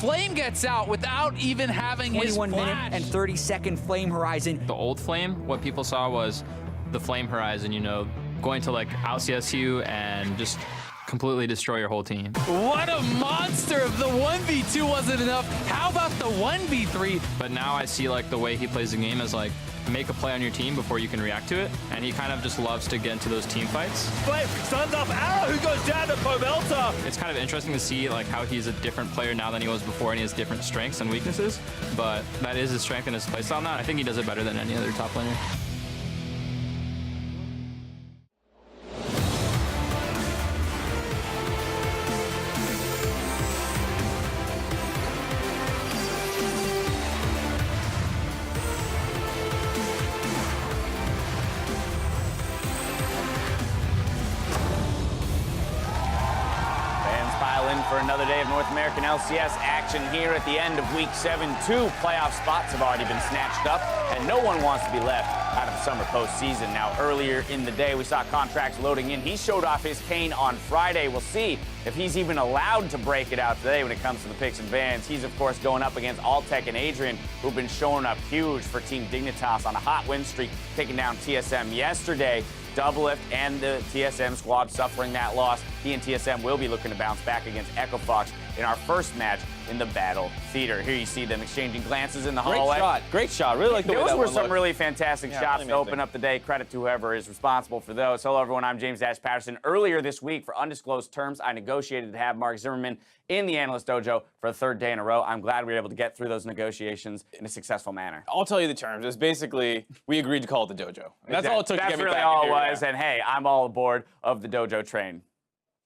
Flame gets out without even having his 21-minute flash. and 30-second Flame Horizon. The old Flame, what people saw was the Flame Horizon, you know, going to like LCS you and just completely destroy your whole team. What a monster! If the 1v2 wasn't enough, how about the 1v3? But now I see like the way he plays the game is like make a play on your team before you can react to it, and he kind of just loves to get into those team fights. Flame stuns off Arrow, who goes down to Pomelta. It's kind of interesting to see like how he's a different player now than he was before, and he has different strengths and weaknesses, but that is his strength and his playstyle now. I think he does it better than any other top laner. For another day of North American LCS action here at the end of Week 7. 2 playoff spots have already been snatched up, and no one wants to be left out of the summer postseason. Now, earlier in the day, we saw contracts loading in. He showed off his cane on Friday. We'll see if he's even allowed to break it out today when it comes to the picks and bans. He's, of course, going up against Altec and Adrian, who've been showing up huge for Team Dignitas on a hot win streak, taking down TSM yesterday. Doublelift and the TSM squad suffering that loss. He and TSM will be looking to bounce back against Echo Fox in our first match in the Battle Theater. Here you see them exchanging glances in the hallway. Great shot. Really like the way that Those were one some looked. really fantastic shots to open up the day. Credit to whoever is responsible for those. Hello, everyone. I'm James Dash Patterson. Earlier this week, for undisclosed terms, I negotiated to have Mark Zimmerman in the Analyst Dojo for the 3rd day in a row. I'm glad we were able to get through those negotiations in a successful manner. I'll tell you the terms. It's basically, we agreed to call it the dojo. That's all it took to get me That's really back all in it here, was. yeah. And hey, I'm all aboard of the dojo train.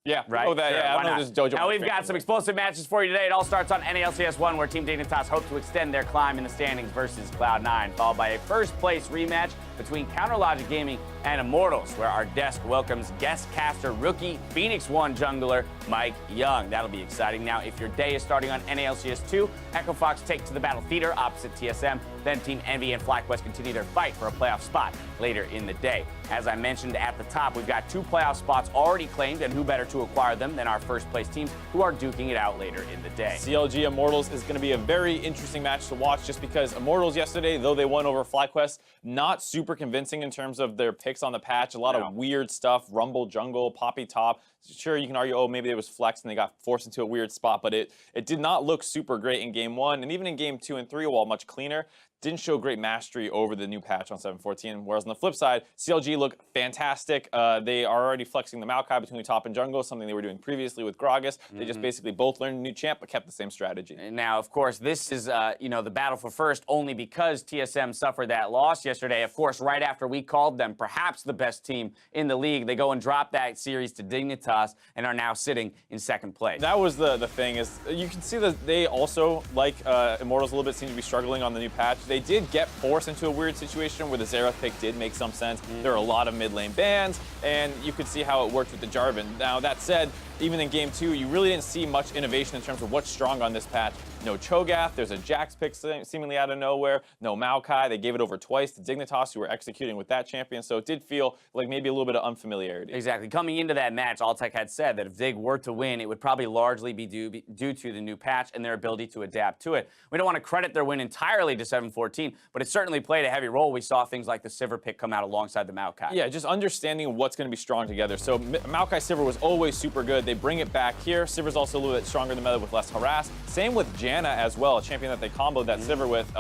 Yeah, Right? Oh, that, Sure, yeah, I why don't know not? if this dojo. Now we've got some explosive matches for you today. It all starts on NALCS 1, where Team Dignitas hope to extend their climb in the standings versus Cloud9, followed by a first-place rematch between CounterLogic Gaming and Immortals, where our desk welcomes guest caster rookie Phoenix One jungler Mike Young. That'll be exciting. Now, if your day is starting on NALCS 2, Echo Fox take to the Battle Theater opposite TSM. Then Team Envy and FlyQuest continue their fight for a playoff spot later in the day. As I mentioned at the top, we've got 2 playoff spots already claimed, and who better to acquire them than our first-place teams, who are duking it out later in the day. CLG Immortals is going to be a very interesting match to watch, just because Immortals yesterday, though they won over FlyQuest, not super convincing in terms of their picks on the patch. A lot of weird stuff, Rumble Jungle, Poppy Top. Sure, you can argue, oh, maybe it was flexed and they got forced into a weird spot, but it did not look super great in Game 1, and even in Game 2 and 3, while much cleaner, didn't show great mastery over the new patch on 7.14. Whereas on the flip side, CLG look fantastic. They are already flexing the Maokai between top and jungle, something they were doing previously with Gragas. They just basically both learned a new champ, but kept the same strategy. Now, of course, this is, the battle for first only because TSM suffered that loss yesterday. Of course, right after we called them perhaps the best team in the league, they go and drop that series to Dignitas and are now sitting in 2nd place. That was the thing, is you can see that they also, like Immortals a little bit, seem to be struggling on the new patch. They did get forced into a weird situation where the Xerath pick did make some sense. There are a lot of mid lane bans, and you could see how it worked with the Jarvan. Now, that said, even in Game 2, you really didn't see much innovation in terms of what's strong on this patch. No Cho'Gath, there's a Jax pick seemingly out of nowhere, no Maokai. They gave it over twice to Dignitas, who were executing with that champion, so it did feel like maybe a little bit of unfamiliarity. Exactly. Coming into that match, Altec had said that if Dig were to win, it would probably largely be due to the new patch and their ability to adapt to it. We don't want to credit their win entirely to 7.14, but it certainly played a heavy role. We saw things like the Sivir pick come out alongside the Maokai. Yeah, just understanding what's going to be strong together. So Maokai Sivir was always super good. They bring it back here. Sivir's also a little bit stronger than meta with less harass. Same with Janna as well, a champion that they comboed that Sivir with.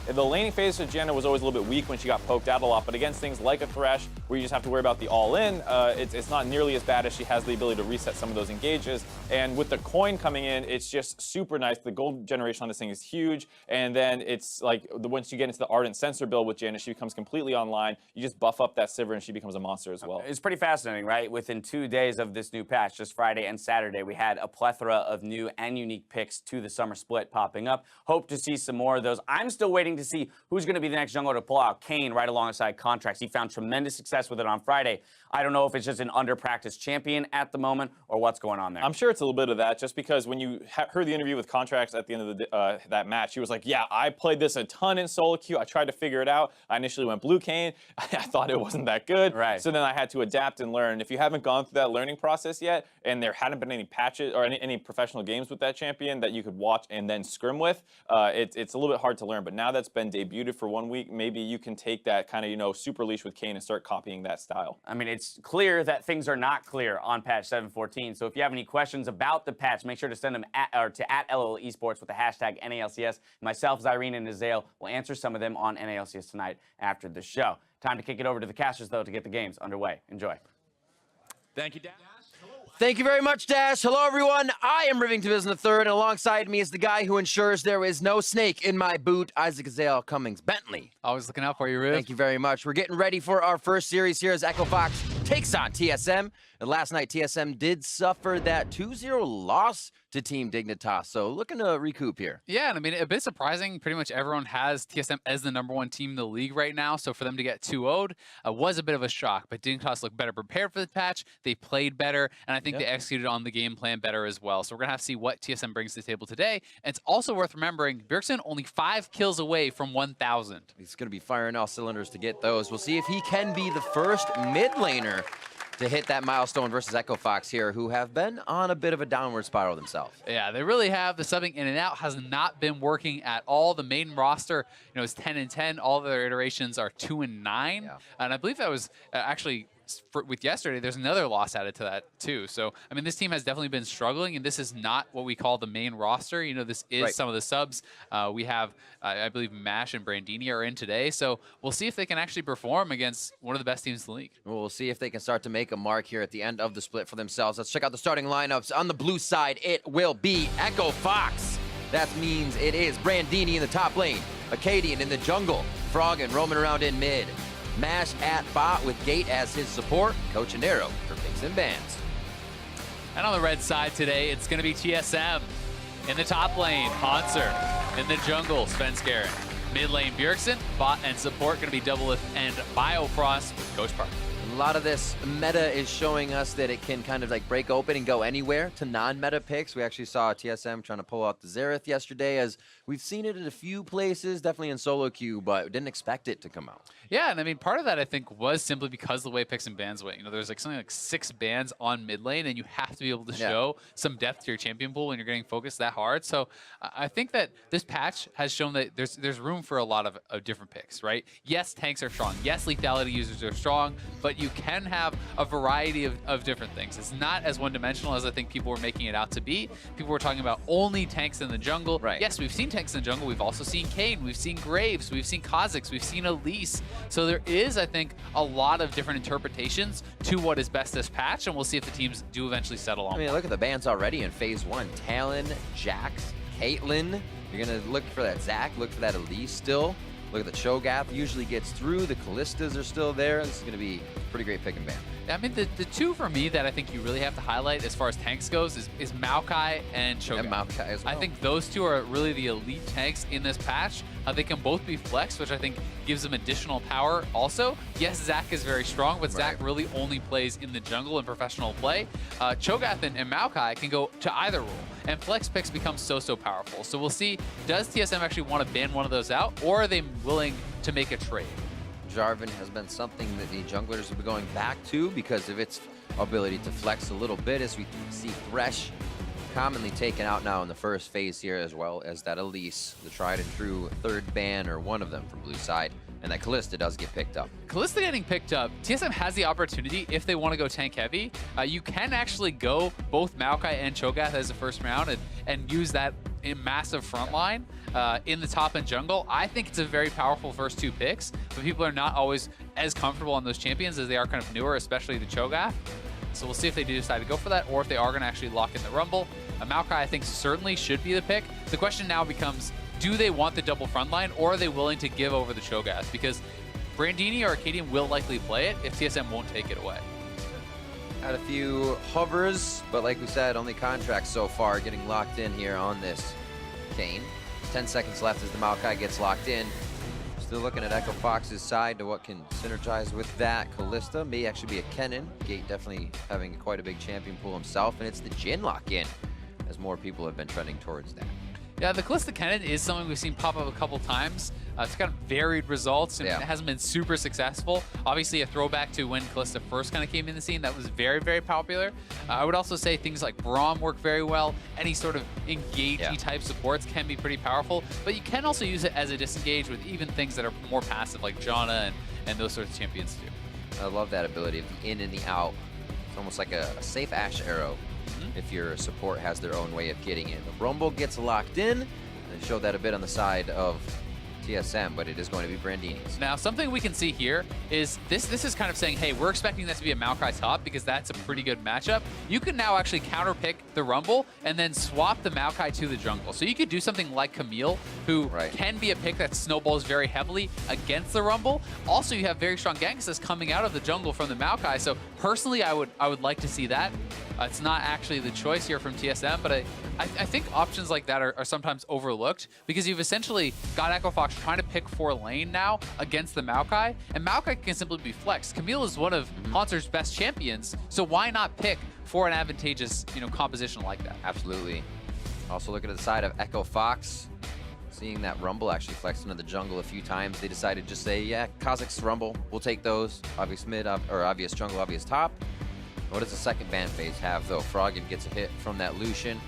The laning phase of Janna was always a little bit weak when she got poked out a lot, but against things like a Thresh, where you just have to worry about the all-in, it's not nearly as bad as she has the ability to reset some of those engages. And with the coin coming in, it's just super nice. The gold generation on this thing is huge, and then it's like once you get into the Ardent Sensor build with Janna, she becomes completely online. You just buff up that Sivir, and she becomes a monster as well. It's pretty fascinating, right? Within 2 days of this new patch, just Friday and Saturday, we had a plethora of new and unique picks to the summer split popping up. Hope to see some more of those. I'm still waiting exciting to see who's going to be the next jungler to pull out Kane right alongside Contracts. He found tremendous success with it on Friday. I don't know if it's just an under-practiced champion at the moment or what's going on there. I'm sure it's a little bit of that, just because when you heard the interview with Contracts at the end of that match, he was like, yeah, I played this a ton in solo queue. I tried to figure it out. I initially went blue Kane. I thought it wasn't that good. Right. So then I had to adapt and learn. If you haven't gone through that learning process yet, and there hadn't been any patches or any professional games with that champion that you could watch and then scrim with, it's a little bit hard to learn. But now that's been debuted for 1 week, maybe you can take that kind of, super leash with Kane and start copying that style. I mean, it's clear that things are not clear on patch 7.14. So if you have any questions about the patch, make sure to send them to @LOL Esports with the hashtag NALCS. Myself, Zyrene, and Nazael will answer some of them on NALCS tonight after the show. Time to kick it over to the casters, though, to get the games underway. Enjoy. Thank you, Dash. Thank you very much, Dash. Hello, everyone. I am Rivington Business III, and alongside me is the guy who ensures there is no snake in my boot, Isaac Azale Cummings Bentley. Always looking out for you, Riv. Thank you very much. We're getting ready for our first series here as Echo Fox takes on TSM. And last night, TSM did suffer that 2-0 loss to Team Dignitas, so looking to recoup here. Yeah, and I mean, a bit surprising. Pretty much everyone has TSM as the #1 team in the league right now, so for them to get 2-0'd was a bit of a shock. But Dignitas looked better prepared for the patch. They played better, and I think they executed on the game plan better as well. So we're going to have to see what TSM brings to the table today. And it's also worth remembering, Bjergsen only 5 kills away from 1,000. He's going to be firing all cylinders to get those. We'll see if he can be the first mid laner to hit that milestone versus Echo Fox here, who have been on a bit of a downward spiral themselves. Yeah, they really have. The subbing in and out has not been working at all. The main roster, is 10-10. All of their iterations are 2-9. Yeah. And I believe that was actually with yesterday, there's another loss added to that too. So, I mean, this team has definitely been struggling, and this is not what we call the main roster. This is some of the subs. We have, I believe, Mash and Brandini are in today. So we'll see if they can actually perform against one of the best teams in the league. We'll see if they can start to make a mark here at the end of the split for themselves. Let's check out the starting lineups. On the blue side, it will be Echo Fox. That means it is Brandini in the top lane, Acadian in the jungle, Froggen roaming around in mid, Mash at bot with Gate as his support, Coach and Arrow for picks and bans. And on the red side today, it's going to be TSM. In the top lane, Hanser. In the jungle, Svenskeren. Mid lane, Bjergsen. Bot and support going to be Doublelift and Biofrost with Coach Park. A lot of this meta is showing us that it can kind of like break open and go anywhere to non-meta picks. We actually saw TSM trying to pull out the Xerath yesterday, as we've seen it in a few places, definitely in solo queue, but didn't expect it to come out. Yeah, and I mean, part of that, I think, was simply because of the way picks and bans went. There's like something like 6 bans on mid lane, and you have to be able to show some depth to your champion pool when you're getting focused that hard. So I think that this patch has shown that there's room for a lot of different picks, right? Yes, tanks are strong. Yes, lethality users are strong, but you can have a variety of different things. It's not as one-dimensional as I think people were making it out to be. People were talking about only tanks in the jungle. Right. Yes, we've seen tanks in the jungle. We've also seen Kayn. We've seen Graves. We've seen Kha'Zix. We've seen Elise. So there is, I think, a lot of different interpretations to what is best this patch, and we'll see if the teams do eventually settle on. I mean, look at the bans already in Phase 1. Talon, Jax, Caitlyn. You're going to look for that Zac, look for that Elise still. Look at the Cho'Gath, usually gets through. The Kallistas are still there. This is going to be a pretty great pick and ban. I mean, the two for me that I think you really have to highlight as far as tanks goes is Maokai and Cho'Gath. And Maokai as well. I think those two are really the elite tanks in this patch. They can both be flexed, which I think gives them additional power also. Yes, Zac is very strong, but Zac really only plays in the jungle in professional play. Cho'Gath and Maokai can go to either role, and flex picks become so powerful. So we'll see, does TSM actually want to ban one of those out, or are they willing to make a trade? Jarvan has been something that the junglers will be going back to because of its ability to flex a little bit, as we see Thresh commonly taken out now in the first phase here, as well as that Elise, the tried and true third ban, or one of them from blue side, and that Callista does get picked up. Callista getting picked up, TSM has the opportunity, if they want to go tank heavy, you can actually go both Maokai and Cho'Gath as the first round and use that in massive front line in the top and jungle. I think it's a very powerful first 2 picks, but people are not always as comfortable on those champions as they are kind of newer, especially the Cho'Gath. So we'll see if they do decide to go for that, or if they are going to actually lock in the Rumble. Maokai, I think, certainly should be the pick. The question now becomes, do they want the double front line, or are they willing to give over the Cho'Gath? Because Brandini or Acadian will likely play it if TSM won't take it away. Had a few hovers, but like we said, only contracts so far getting locked in here on this Kayn. 10 seconds left as the Maokai gets locked in. Still looking at Echo Fox's side to what can synergize with that. Callista may actually be a Kennen. Gate definitely having quite a big champion pool himself, and it's the Jhin lock-in, as more people have been trending towards that. Yeah, the Callista Kennen is something we've seen pop up a couple times. It's got varied results, and it hasn't been super successful. Obviously, a throwback to when Callista first kind of came in the scene, that was very, very popular. I would also say things like Braum work very well. Any sort of engagey type supports can be pretty powerful, but you can also use it as a disengage with even things that are more passive, like Janna and those sorts of champions too. I love that ability of the in and the out. It's almost like a safe Ashe arrow. If your support has their own way of getting in. The Rumble gets locked in. They showed that a bit on the side of TSM, but it is going to be Brandini's. Now, something we can see here is this is kind of saying, hey, we're expecting that to be a Maokai top because that's a pretty good matchup. You can now actually counterpick the Rumble and then swap the Maokai to the jungle. So you could do something like Camille, who can be a pick that snowballs very heavily against the Rumble. Also, you have very strong gank assist coming out of the jungle from the Maokai. So personally, I would like to see that. It's not actually the choice here from TSM, but I think options like that are sometimes overlooked because you've essentially got Echo Fox trying to pick 4 lane now against the Maokai, and Maokai can simply be flexed. Camille is one of Haunter's best champions, so why not pick for an advantageous composition like that? Absolutely. Also looking at the side of Echo Fox, seeing that Rumble actually flex into the jungle a few times, they decided to just say, yeah, Kazakh's Rumble, we'll take those. Obvious mid, or obvious jungle, obvious top. What does the second ban phase have, though? Froggen gets a hit from that Lucian,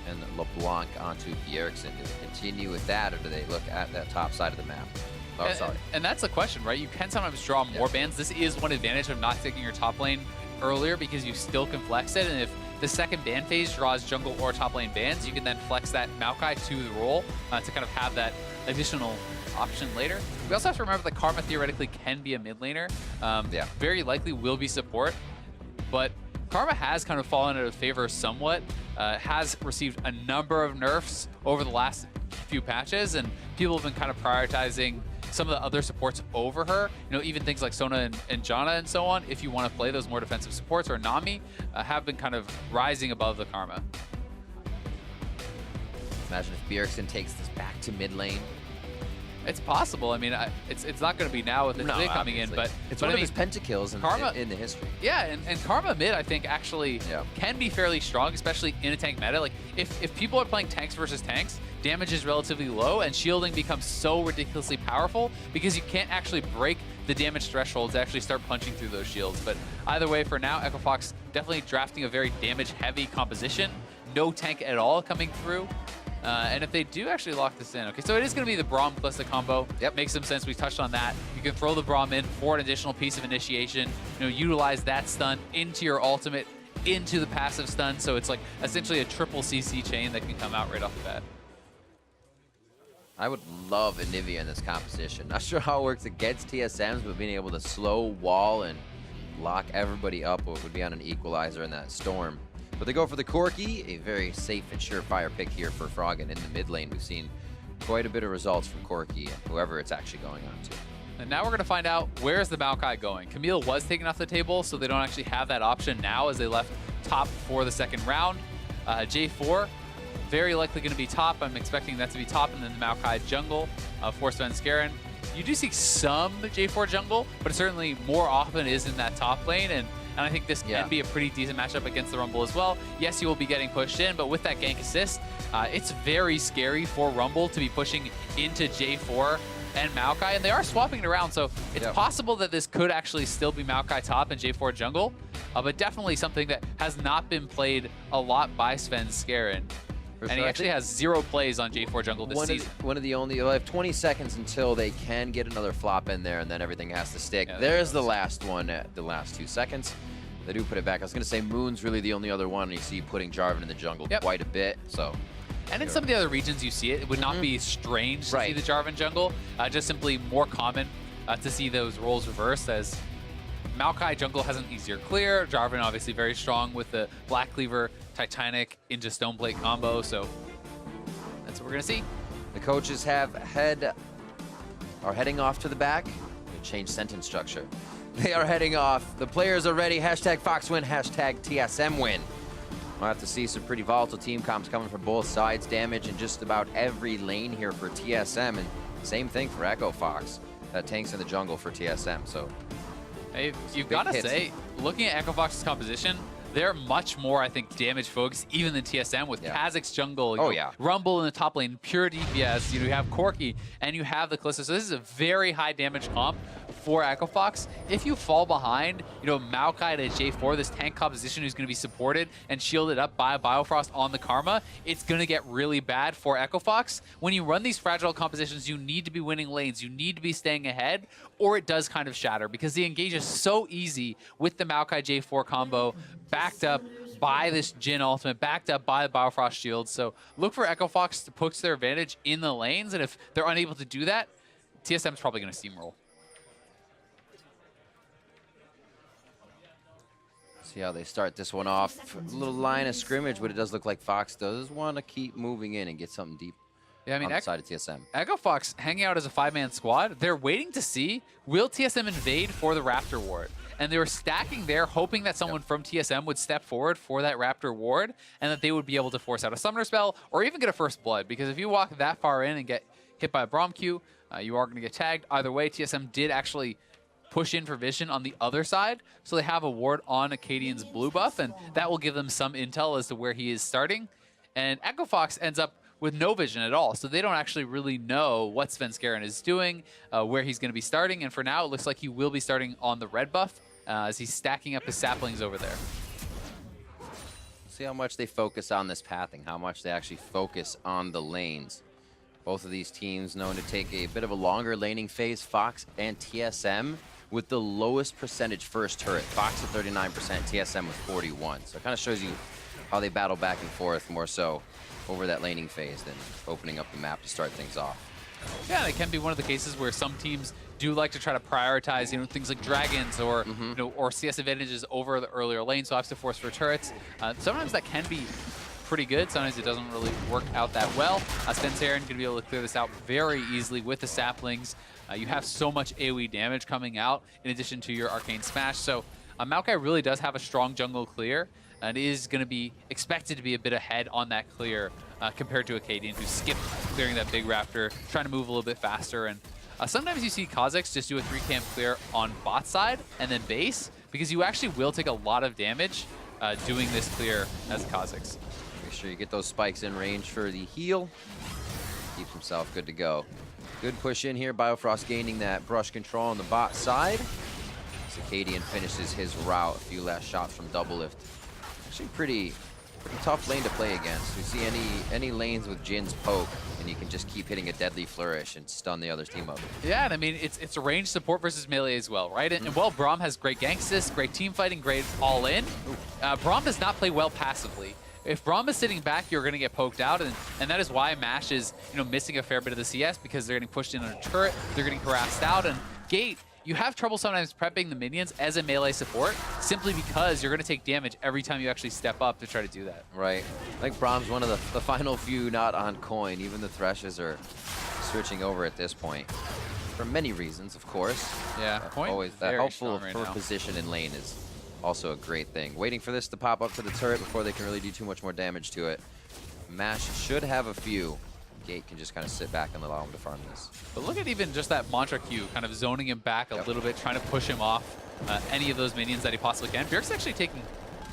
and LeBlanc onto Bjergsen. Do they continue with that, or do they look at that top side of the map? Oh, sorry. And that's the question, right? You can sometimes draw more bans. This is one advantage of not taking your top lane earlier because you still can flex it, and if the second ban phase draws jungle or top lane bans, you can then flex that Maokai to the role to kind of have that additional option later. We also have to remember that Karma theoretically can be a mid laner. Very likely will be support. But Karma has kind of fallen out of favor somewhat, has received a number of nerfs over the last few patches, and people have been kind of prioritizing some of the other supports over her. Even things like Sona and Janna and so on, if you want to play those more defensive supports, or Nami, have been kind of rising above the Karma. Imagine if Bjergsen takes this back to mid lane. It's possible. I mean, it's not going to be now with the coming obviously. in, but it's one of his pentakills in the history. Yeah, and Karma mid, I think, actually can be fairly strong, especially in a tank meta. Like, if people are playing tanks versus tanks, damage is relatively low, and shielding becomes so ridiculously powerful because you can't actually break the damage threshold to actually start punching through those shields. But either way, for now, Echo Fox definitely drafting a very damage-heavy composition. No tank at all coming through. And if they do actually lock this in, okay, so it is going to be the Braum Callista combo. Makes some sense. We touched on that. You can throw the Braum in for an additional piece of initiation. Utilize that stun into your ultimate, into the passive stun. So it's like essentially a triple CC chain that can come out right off the bat. I would love Anivia in this composition. Not sure how it works against TSMs, but being able to slow wall and lock everybody up would be on an equalizer in that storm. But they go for the Corki, a very safe and surefire pick here for Froggen in the mid lane. We've seen quite a bit of results from Corki and whoever it's actually going on to. And now we're going to find out where's the Maokai going. Camille was taken off the table, so they don't actually have that option now as they left top for the second round. J4, very likely going to be top. I'm expecting that to be top, and then the Maokai jungle for Svenskeren. You do see some J4 jungle, but it certainly more often is in that top lane, and I think this can be a pretty decent matchup against the Rumble as well. Yes, you will be getting pushed in, but with that gank assist, it's very scary for Rumble to be pushing into J4 and Maokai, and they are swapping it around, so it's possible that this could actually still be Maokai top and J4 jungle, but definitely something that has not been played a lot by Svenskeren. And he actually has 0 plays on J4 jungle this season. One of the only, they'll have 20 seconds until they can get another flop in there, and then everything has to stick. There's the last one at the last 2 seconds. They do put it back. I was going to say Moon's really the only other one, and you see putting Jarvan in the jungle quite a bit. So, and in some of the other regions you see it, it would not be strange to see the Jarvan jungle, just simply more common to see those roles reversed, as Maokai jungle has an easier clear. Jarvan obviously very strong with the Black Cleaver Titanic into Stoneplate combo, so that's what we're gonna see. The coaches are heading off to the back. Change sentence structure. They are heading off. The players are ready. Hashtag Fox win. Hashtag TSM win. We'll have to see some pretty volatile team comps coming from both sides. Damage in just about every lane here for TSM, and same thing for Echo Fox. that tanks in the jungle for TSM. So Hey, you've got to hits. say, looking at Echo Fox's composition, they're much more, I think, damage focused even than TSM with Kha'Zix's jungle. You know, Rumble in the top lane, pure DPS. You have Corki, and you have the Kalista. So this is a very high damage comp for Echo Fox. If you fall behind, Maokai to J4, this tank composition who's going to be supported and shielded up by Biofrost on the Karma, it's going to get really bad for Echo Fox. When you run these fragile compositions, you need to be winning lanes. You need to be staying ahead, or it does kind of shatter because the engage is so easy with the Maokai J4 combo, backed up by this Jhin ultimate, backed up by the Biofrost shield. So look for Echo Fox to push their advantage in the lanes, and if they're unable to do that, TSM's probably going to steamroll. See how they start this one off. A little line of scrimmage, but it does look like Fox does want to keep moving in and get something deep. Yeah, I mean, on the side of TSM. Echo Fox hanging out as a 5-man squad. They're waiting to see, will TSM invade for the Raptor ward? And they were stacking there, hoping that someone from TSM would step forward for that Raptor ward, and that they would be able to force out a Summoner spell, or even get a First Blood. Because if you walk that far in and get hit by a Braum Q, you are going to get tagged. Either way, TSM did actually push in for vision on the other side, so they have a ward on Acadian's blue buff, and that will give them some intel as to where he is starting. And Echo Fox ends up with no vision at all, so they don't actually really know what Svenskeren is doing, where he's going to be starting, and for now it looks like he will be starting on the red buff as he's stacking up his saplings over there. See how much they focus on this pathing, how much they actually focus on the lanes. Both of these teams known to take a bit of a longer laning phase, Fox and TSM, with the lowest percentage first turret. Fox at 39%, TSM with 41. So it kind of shows you how they battle back and forth more so over that laning phase than opening up the map to start things off. Yeah, it can be one of the cases where some teams do like to try to prioritize, things like dragons or or CS advantages over the earlier lane, so I have to force for turrets. Sometimes that can be pretty good. Sometimes it doesn't really work out that well. Svenskeren going to be able to clear this out very easily with the saplings. You have so much AoE damage coming out in addition to your Arcane Smash. So Maokai really does have a strong jungle clear and is going to be expected to be a bit ahead on that clear compared to Acadian, who skipped clearing that big Raptor, trying to move a little bit faster. And sometimes you see Kha'Zix just do a 3-camp clear on bot side and then base, because you actually will take a lot of damage doing this clear as Kha'Zix. Make sure you get those spikes in range for the heal. Keeps himself good to go. Good push in here. Biofrost gaining that brush control on the bot side. Acadian finishes his route. A few last shots from double lift. Actually pretty tough lane to play against. We see any lanes with Jin's poke, and you can just keep hitting a deadly flourish and stun the other team up. Yeah, and I mean, it's a ranged support versus melee as well, right? And while Braum has great gank assist, great team fighting, great all-in, Braum does not play well passively. If Braum is sitting back, you're going to get poked out, and that is why MASH is missing a fair bit of the CS, because they're getting pushed in on a turret, they're getting harassed out, and Gate, you have trouble sometimes prepping the minions as a melee support, simply because you're going to take damage every time you actually step up to try to do that. Right. I think Braum's one of the final few not on coin. Even the Threshes are switching over at this point. For many reasons, of course. Yeah, Point always that helpful for position in lane is also a great thing. Waiting for this to pop up to the turret before they can really do too much more damage to it. MASH should have a few. Gate can just kind of sit back and allow him to farm this. But look at even just that Mantra Q, kind of zoning him back a little bit, trying to push him off any of those minions that he possibly can. Bjerg's actually taking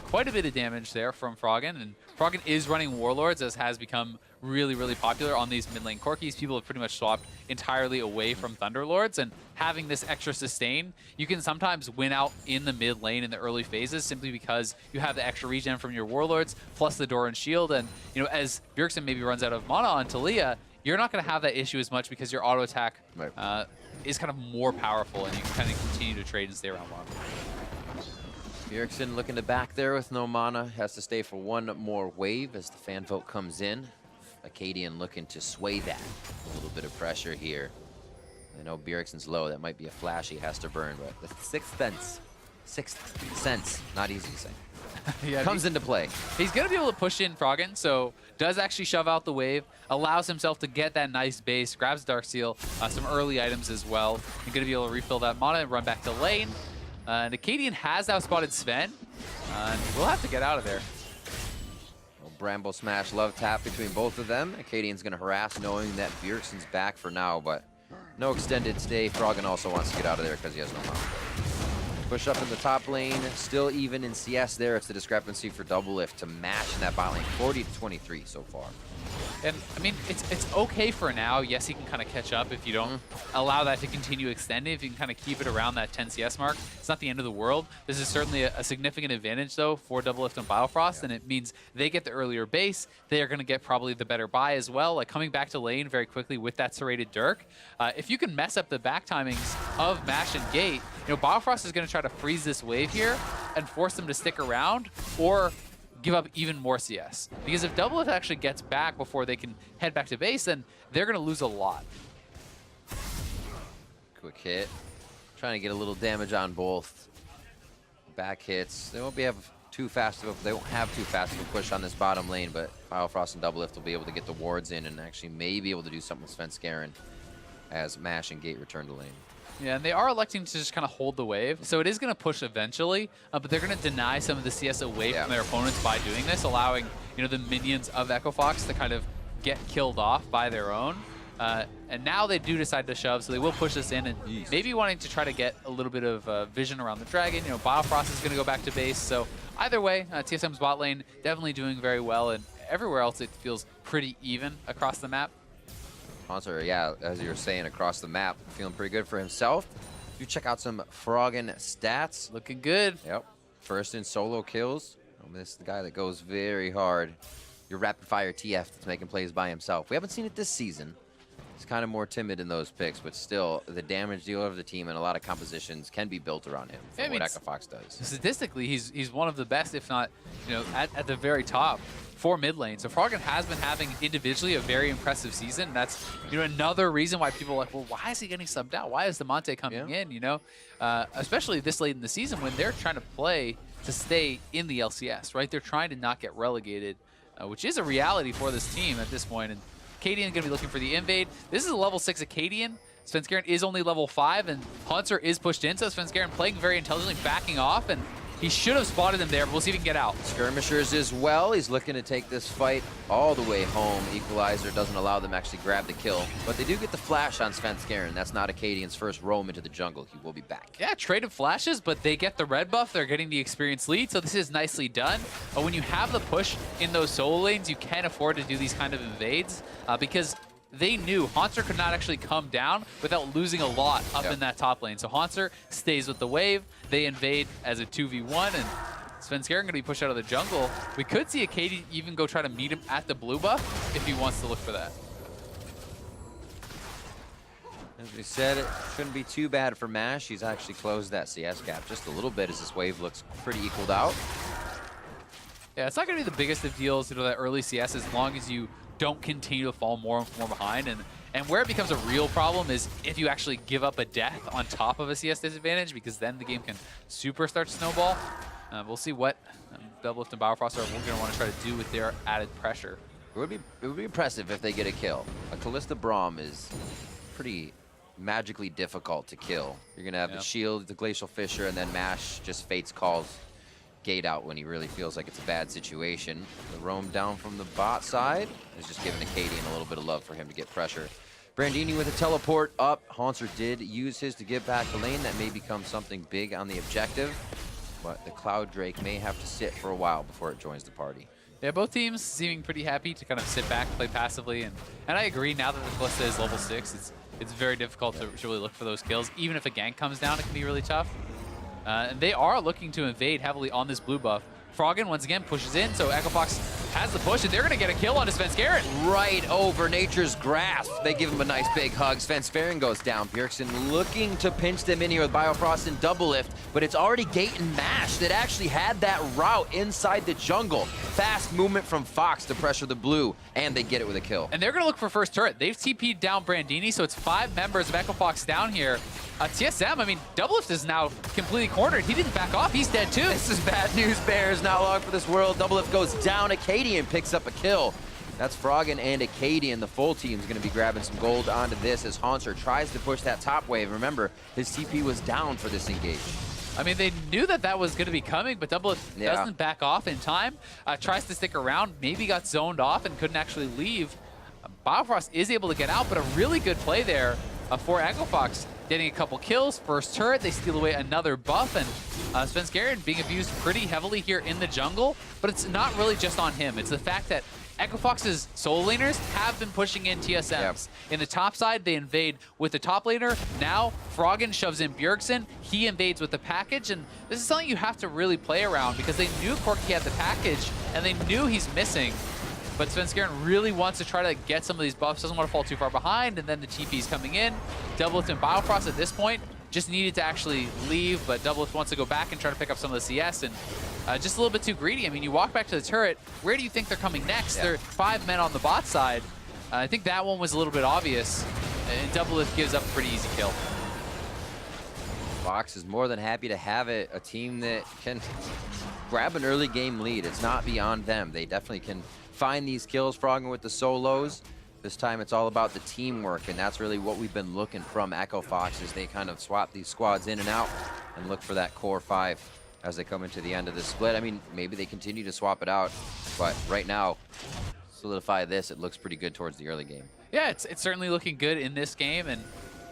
quite a bit of damage there from Froggen, and Froggen is running Warlords, as has become really, really popular on these mid lane Corkis. People have pretty much swapped entirely away from Thunderlords, and having this extra sustain, you can sometimes win out in the mid lane in the early phases simply because you have the extra regen from your Warlords, plus the Doran Shield, and as Bjergsen maybe runs out of mana on Taliyah, you're not going to have that issue as much because your auto attack is kind of more powerful, and you can kind of continue to trade and stay around longer. Bjergsen looking to back there with no mana. Has to stay for one more wave as the fan vote comes in. Acadian looking to sway that. A little bit of pressure here. I know Bjergsen's low. That might be a flash he has to burn, but the sixth sense, not easy to say. Comes into play. He's going to be able to push in Froggen, so does actually shove out the wave, allows himself to get that nice base, grabs Dark Seal, some early items as well. He's going to be able to refill that mana and run back to lane. And Acadian has outspotted Sven, and we'll have to get out of there. Bramble Smash love tap between both of them. Acadian's going to harass knowing that Bjergsen's back for now, but No extended stay. Froggen also wants to get out of there because he has no mount. Push up in the top lane. Still even in CS there. It's the discrepancy for Doublelift to match in that bot lane. 40-23 so far. And I mean, it's okay for now. Yes, he can kind of catch up if you don't allow that to continue extending. If you can kind of keep it around that 10 CS mark, it's not the end of the world. This is certainly a significant advantage, though, for Doublelift and Biofrost, and it means they get the earlier base. They are going to get probably the better buy as well. Like coming back to lane very quickly with that serrated Dirk. If you can mess up the back timings of Mash and Gate, you know, Biofrost is going to try to freeze this wave here and force them to stick around, or give up even more CS. Because if Doublelift actually gets back before they can head back to base, then they're going to lose a lot. Quick hit. Trying to get a little damage on both. Back hits. They won't have too fast of a push on this bottom lane, but Biofrost and Doublelift will be able to get the wards in and actually may be able to do something with Svenskeren as Mash and Gate return to lane. Yeah, and they are electing to just kind of hold the wave. So it is going to push eventually, but they're going to deny some of the CS away from their opponents by doing this, allowing, you know, the minions of Echo Fox to kind of get killed off by their own. And now they do decide to shove, so they will push this in and maybe wanting to try to get a little bit of vision around the dragon. You know, Biofrost is going to go back to base. So either way, TSM's bot lane definitely doing very well, and everywhere else it feels pretty even across the map. Haunter, yeah, as you were saying, across the map, feeling pretty good for himself. You check out some Froggen stats. Looking good. Yep. First in solo kills. This is the guy that goes very hard. Your rapid fire TF that's making plays by himself. We haven't seen it this season. He's kind of more timid in those picks, but still, the damage dealer of the team and a lot of compositions can be built around him from what Echo Fox does. Statistically, he's one of the best, if not, you know, at the very top for mid lane. So Froggen has been having individually a very impressive season. That's, you know, another reason why people are like, well, why is he getting subbed out? Why is Demonte coming in, you know? Especially this late in the season when they're trying to play to stay in the LCS, right? They're trying to not get relegated, which is a reality for this team at this point. And Acadian is going to be looking for the invade. This is a level 6 Acadian. Svenskeren is only level 5, and Hunter is pushed in, so Svenskeren playing very intelligently, backing off, and he should have spotted him there, but we'll see if he can get out. Skirmishers as well. He's looking to take this fight all the way home. Equalizer doesn't allow them to actually grab the kill, but they do get the flash on Svenskeren. That's not Acadian's first roam into the jungle. He will be back. Yeah, traded flashes, but they get the red buff. They're getting the experience lead, so this is nicely done. But when you have the push in those solo lanes, you can't afford to do these kind of invades because they knew Haunter could not actually come down without losing a lot up in that top lane. So Haunter stays with the wave. They invade as a 2v1, and Svenskeren going to be pushed out of the jungle. We could see Acadian even go try to meet him at the blue buff if he wants to look for that. As we said, it shouldn't be too bad for Mash. He's actually closed that CS gap just a little bit as this wave looks pretty equaled out. Yeah, it's not going to be the biggest of deals, you know, that early CS, as long as you don't continue to fall more and more behind. And where it becomes a real problem is if you actually give up a death on top of a CS disadvantage, because then the game can super start to snowball. We'll see what Doublelift and Biofrost are going to want to try to do with their added pressure. It would be impressive if they get a kill. A Kalista Braum is pretty magically difficult to kill. You're going to have the shield, the Glacial Fissure, and then Mash just Fates calls Gate out when he really feels like it's a bad situation. The roam down from the bot side is just giving Acadian a little bit of love for him to get pressure. Brandini with a teleport up. Haunter did use his to get back the lane. That may become something big on the objective, but the Cloud Drake may have to sit for a while before it joins the party. Yeah, both teams seeming pretty happy to kind of sit back and play passively, and I agree, now that the Kalista is level 6, it's very difficult to really look for those kills. Even if a gank comes down, it can be really tough. And they are looking to invade heavily on this blue buff. Froggen, once again, pushes in, so Echo Fox has the push, and they're going to get a kill onto Svenskeren. Right over Nature's Grasp. They give him a nice big hug. Svenskeren goes down. Bjergsen looking to pinch them in here with Biofrost and Doublelift, but it's already Gate and Mash that actually had that route inside the jungle. Fast movement from Fox to pressure the blue, and they get it with a kill. And they're going to look for first turret. They've TP'd down Brandini, so it's 5 members of Echo Fox down here. TSM, I mean, Doublelift is now completely cornered. He didn't back off. He's dead too. This is bad news, Bears. Not long for this world. Doublelift goes down. Acadian picks up a kill. That's Froggen and Acadian. The full team's going to be grabbing some gold onto this as Haunter tries to push that top wave. Remember, his TP was down for this engage. I mean, they knew that that was going to be coming, but Doublelift doesn't back off in time. Tries to stick around, maybe got zoned off and couldn't actually leave. Biofrost is able to get out, but a really good play there for Echo Fox. Getting a couple kills, first turret, they steal away another buff, and Svenskeren being abused pretty heavily here in the jungle, but it's not really just on him. It's the fact that Echo Fox's solo laners have been pushing in TSMs. Yep. In the top side, they invade with the top laner. Now, Froggen shoves in Bjergsen. He invades with the package, and this is something you have to really play around because they knew Corki had the package, and they knew he's missing. But Svenskeren really wants to try to get some of these buffs, doesn't want to fall too far behind, and then the TP's coming in. Doublelift and Biofrost at this point just needed to actually leave, but Doublelift wants to go back and try to pick up some of the CS, and just a little bit too greedy. I mean, you walk back to the turret, where do you think they're coming next? Yeah. There are 5 men on the bot side. I think that one was a little bit obvious, and Doublelift gives up a pretty easy kill. Fox is more than happy to have a team that can grab an early game lead. It's not beyond them. They definitely can find these kills. Froggen with the solos. This time it's all about the teamwork, and that's really what we've been looking from Echo Fox as they kind of swap these squads in and out and look for that core 5 as they come into the end of the split. I mean, maybe they continue to swap it out, but right now, solidify this, it looks pretty good towards the early game. Yeah, it's certainly looking good in this game, and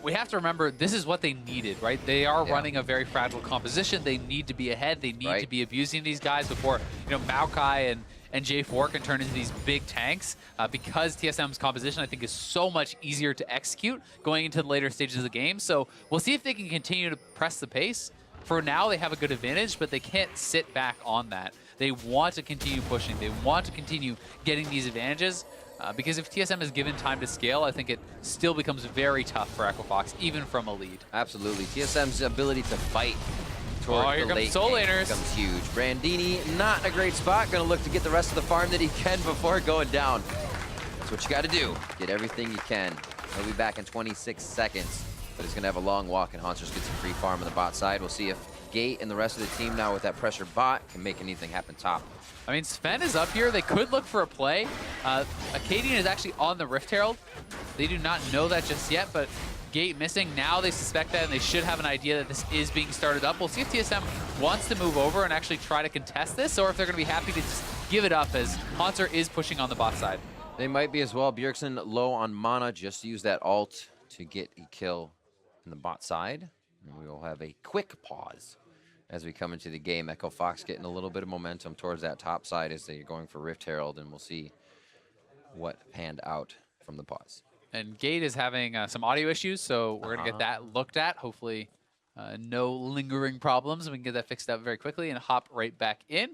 we have to remember this is what they needed, right? They are running a very fragile composition. They need to be ahead. They need to be abusing these guys before, you know, Maokai and J4 can turn into these big tanks because TSM's composition, I think, is so much easier to execute going into the later stages of the game. So we'll see if they can continue to press the pace. For now, they have a good advantage, but they can't sit back on that. They want to continue pushing. They want to continue getting these advantages because if TSM is given time to scale, I think it still becomes very tough for Echo Fox, even from a lead. Absolutely. TSM's ability to fight towards here the comes late Soul game Laners. becomes huge. Brandini not in a great spot. Going to look to get the rest of the farm that he can before going down. That's what you got to do. Get everything you can. He'll be back in 26 seconds, but he's going to have a long walk, and Haunter's gets some free farm on the bot side. We'll see if Gate and the rest of the team now with that pressure bot can make anything happen top. I mean, Sven is up here. They could look for a play. Acadian is actually on the Rift Herald. They do not know that just yet, but Gate missing. Now they suspect that, and they should have an idea that this is being started up. We'll see if TSM wants to move over and actually try to contest this, or if they're going to be happy to just give it up as Haunter is pushing on the bot side. They might be as well. Bjergsen low on mana. Just use that ult to get a kill in the bot side. And we will have a quick pause as we come into the game. Echo Fox getting a little bit of momentum towards that top side as they're going for Rift Herald, and we'll see what panned out from the pause. And Gate is having some audio issues, so we're going to get that looked at. Hopefully no lingering problems, and we can get that fixed up very quickly and hop right back in.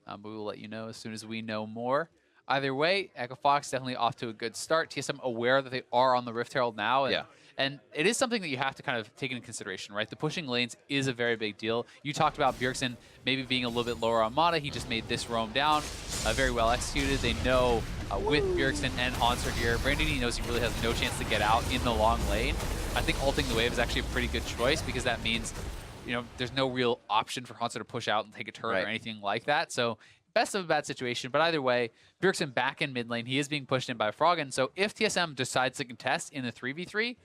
But we will let you know as soon as we know more. Either way, Echo Fox definitely off to a good start. TSM aware that they are on the Rift Herald now. And it is something that you have to kind of take into consideration, right? The pushing lanes is a very big deal. You talked about Bjergsen maybe being a little bit lower on mana. He just made this roam down. Very well executed. They know with Bjergsen and Haunter here, Brandini knows he really has no chance to get out in the long lane. I think ulting the wave is actually a pretty good choice because that means, you know, there's no real option for Haunter to push out and take a turret or anything like that. So best of a bad situation, but either way, Bjergsen back in mid lane. He is being pushed in by Froggen. So if TSM decides to contest in the 3v3,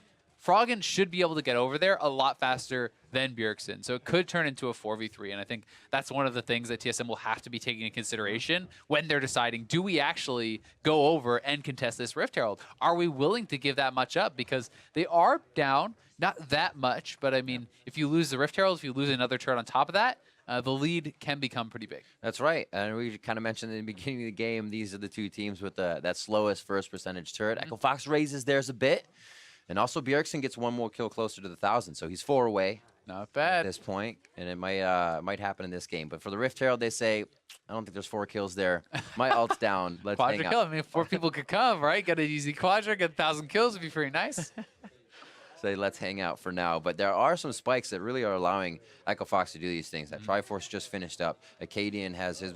Froggen should be able to get over there a lot faster than Bjergsen. So it could turn into a 4v3, and I think that's one of the things that TSM will have to be taking into consideration when they're deciding, do we actually go over and contest this Rift Herald? Are we willing to give that much up? Because they are down, not that much, but I mean, if you lose the Rift Herald, if you lose another turret on top of that, the lead can become pretty big. That's right. And we kind of mentioned in the beginning of the game, these are the two teams with that slowest first percentage turret. Echo Fox raises theirs a bit. And also, Bjergsen gets one more kill closer to the 1,000, so he's 4 away. Not bad. At this point, and it might happen in this game. But for the Rift Herald, they say, I don't think there's 4 kills there. My ult's down. Let's hang Quadra out. kill. I mean, 4 people could come, right? Get an easy Quadra, get 1,000 kills would be pretty nice. Say, let's hang out for now. But there are some spikes that really are allowing Echo Fox to do these things. That Triforce just finished up. Acadian has his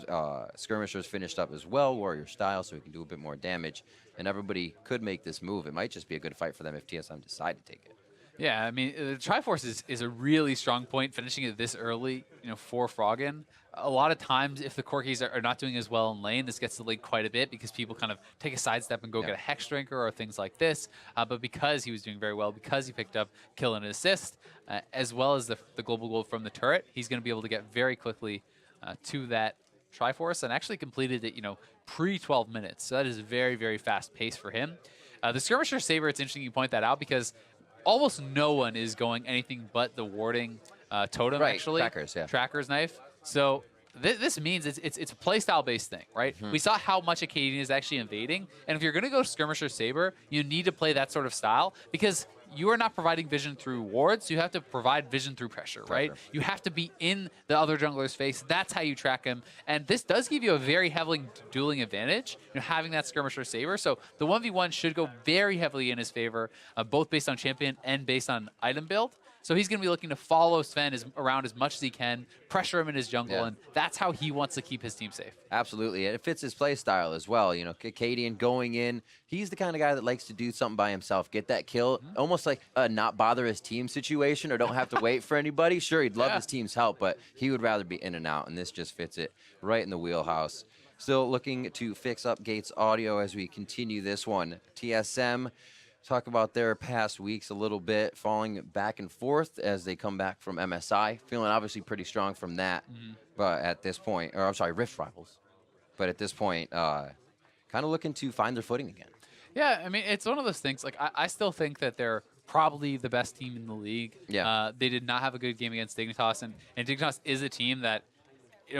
skirmishers finished up as well, warrior style, so he can do a bit more damage. And everybody could make this move. It might just be a good fight for them if TSM decide to take it. Yeah, I mean, the Triforce is a really strong point, finishing it this early, you know, for Froggen. A lot of times, if the Corkis are not doing as well in lane, this gets delayed quite a bit because people kind of take a sidestep and go get a Hex Drinker or things like this. But because he was doing very well, because he picked up kill and assist, as well as the global gold from the turret, he's going to be able to get very quickly to that Triforce and actually completed it, you know, pre-12 minutes. So that is very, very fast pace for him. The Skirmisher Saber, it's interesting you point that out because almost no one is going anything but the warding totem, Right, actually. trackers, yeah. Tracker's knife. So this means it's a playstyle-based thing, right? We saw how much Acadian is actually invading, and if you're going to go Skirmisher Saber, you need to play that sort of style because you are not providing vision through wards. You have to provide vision through pressure, right? You have to be in the other jungler's face. That's how you track him, and this does give you a very heavily dueling advantage, having that Skirmisher Saber. So the 1v1 should go very heavily in his favor, both based on champion and based on item build. So he's going to be looking to follow Sven around as much as he can, pressure him in his jungle, and that's how he wants to keep his team safe. Absolutely, and it fits his play style as well. Acadian going in, he's the kind of guy that likes to do something by himself, get that kill, almost like a not bother his team situation or don't have to wait for anybody. Sure, he'd love his team's help, but he would rather be in and out, and this just fits it right in the wheelhouse. Still looking to fix up Gates' audio as we continue this one. TSM. Talk about their past weeks a little bit, falling back and forth as they come back from MSI. Feeling obviously pretty strong from that, but at this point, or I'm sorry, Rift Rivals. But at this point, kind of looking to find their footing again. Yeah, I mean, it's one of those things. Like, I still think that they're probably the best team in the league. Yeah. They did not have a good game against Dignitas, and Dignitas is a team that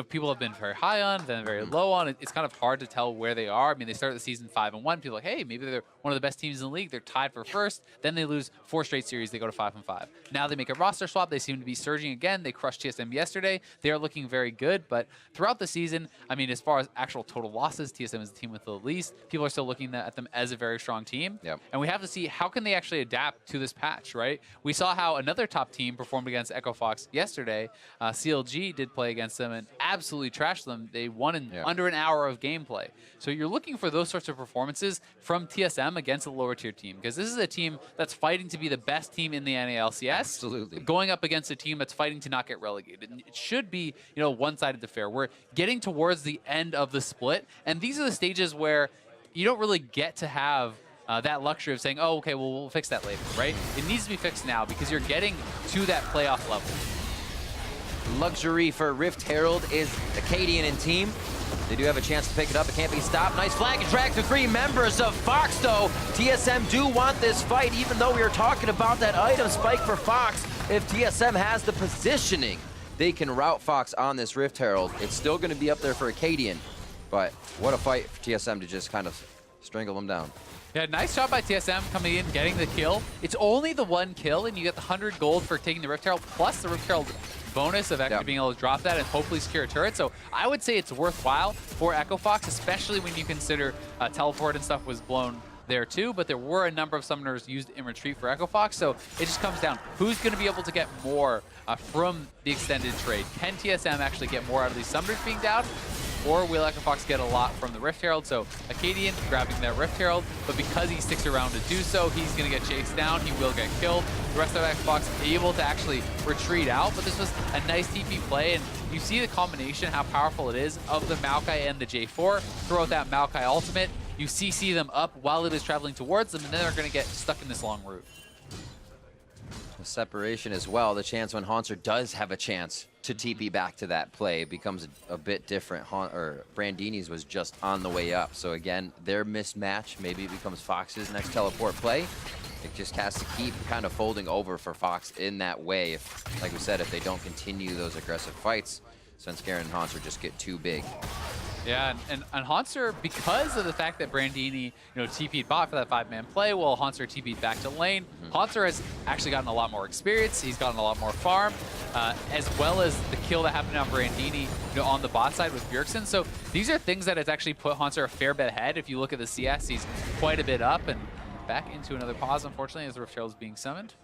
people have been very high on, then very low on. It's kind of hard to tell where they are. I mean, they started the season 5-1. People are like, hey, maybe they're one of the best teams in the league. They're tied for first. Then they lose 4 straight series. They go to 5-5. Now they make a roster swap. They seem to be surging again. They crushed TSM yesterday. They are looking very good. But throughout the season, I mean, as far as actual total losses, TSM is the team with the least. People are still looking at them as a very strong team. Yep. And we have to see how can they actually adapt to this patch, right? We saw how another top team performed against Echo Fox yesterday. CLG did play against them and absolutely trashed them. They won in under an hour of gameplay. So you're looking for those sorts of performances from TSM against a lower tier team, because this is a team that's fighting to be the best team in the NALCS. Absolutely. Going up against a team that's fighting to not get relegated. And it should be, one-sided affair. We're getting towards the end of the split, and these are the stages where you don't really get to have that luxury of saying, oh, okay, well, we'll fix that later, right? It needs to be fixed now because you're getting to that playoff level. Luxury for Rift Herald is Acadian and team. They do have a chance to pick it up. It can't be stopped. Nice flag and drag to 3 members of Fox, though. TSM do want this fight, even though we were talking about that item spike for Fox. If TSM has the positioning, they can rout Fox on this Rift Herald. It's still going to be up there for Acadian, but what a fight for TSM to just kind of strangle them down. Yeah, nice job by TSM coming in, getting the kill. It's only the 1 kill, and you get the 100 gold for taking the Rift Herald, plus the Rift Herald bonus of actually being able to drop that and hopefully secure a turret. So I would say it's worthwhile for Echo Fox, especially when you consider teleport and stuff was blown there too, but there were a number of summoners used in retreat for Echo Fox, so it just comes down who's going to be able to get more from the extended trade. Can TSM actually get more out of these summoners being down, or will Echo Fox get a lot from the Rift Herald? So Acadian grabbing that Rift Herald, but because he sticks around to do so, he's going to get chased down, he will get killed. The rest of Echo Fox able to actually retreat out, but this was a nice TP play, and you see the combination, how powerful it is of the Maokai and the J4. Throw out that Maokai ultimate, you CC them up while it is traveling towards them, and then they're going to get stuck in this long route. The separation as well, the chance when Haunter does have a chance to TP back to that play becomes a bit different. Brandini's was just on the way up. So again, their mismatch, maybe it becomes Fox's next teleport play. It just has to keep kind of folding over for Fox in that way. If, like we said, if they don't continue those aggressive fights, Svenskeren and Haunter just get too big. Yeah, and Haunter, because of the fact that Brandini, TP'd bot for that 5-man play, while Haunter TP'd back to lane, Haunter has actually gotten a lot more experience. He's gotten a lot more farm, as well as the kill that happened on Brandini on the bot side with Bjergsen. So these are things that has actually put Haunter a fair bit ahead. If you look at the CS, he's quite a bit up, and back into another pause, unfortunately, as the Rift Herald is being summoned.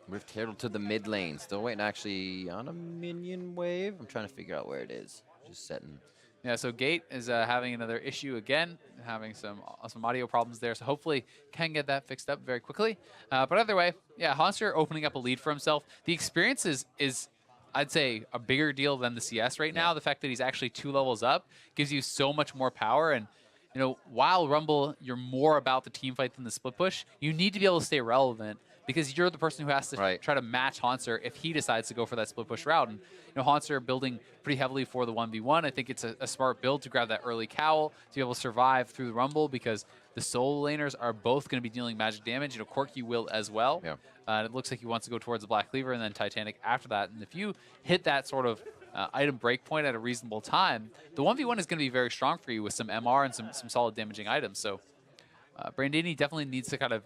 Rift Herald to the mid lane. Still waiting actually on a minion wave. I'm trying to figure out where it is. Just setting. Yeah, so Gate is having another issue again, having some audio problems there, so hopefully can get that fixed up very quickly. But either way, yeah, Haunter opening up a lead for himself. The experience is I'd say, a bigger deal than the CS right now. The fact that he's actually 2 levels up gives you so much more power. And, while Rumble, you're more about the team fight than the split push, you need to be able to stay relevant, because you're the person who has to try to match Haunter if he decides to go for that split push route. And Haunter building pretty heavily for the 1v1. I think it's a smart build to grab that early cowl to be able to survive through the Rumble, because the solo laners are both going to be dealing magic damage. Corki will as well. Yeah. It looks like he wants to go towards the Black Cleaver and then Titanic after that. And if you hit that sort of item break point at a reasonable time, the 1v1 is going to be very strong for you with some MR and some solid damaging items. So Brandini definitely needs to kind of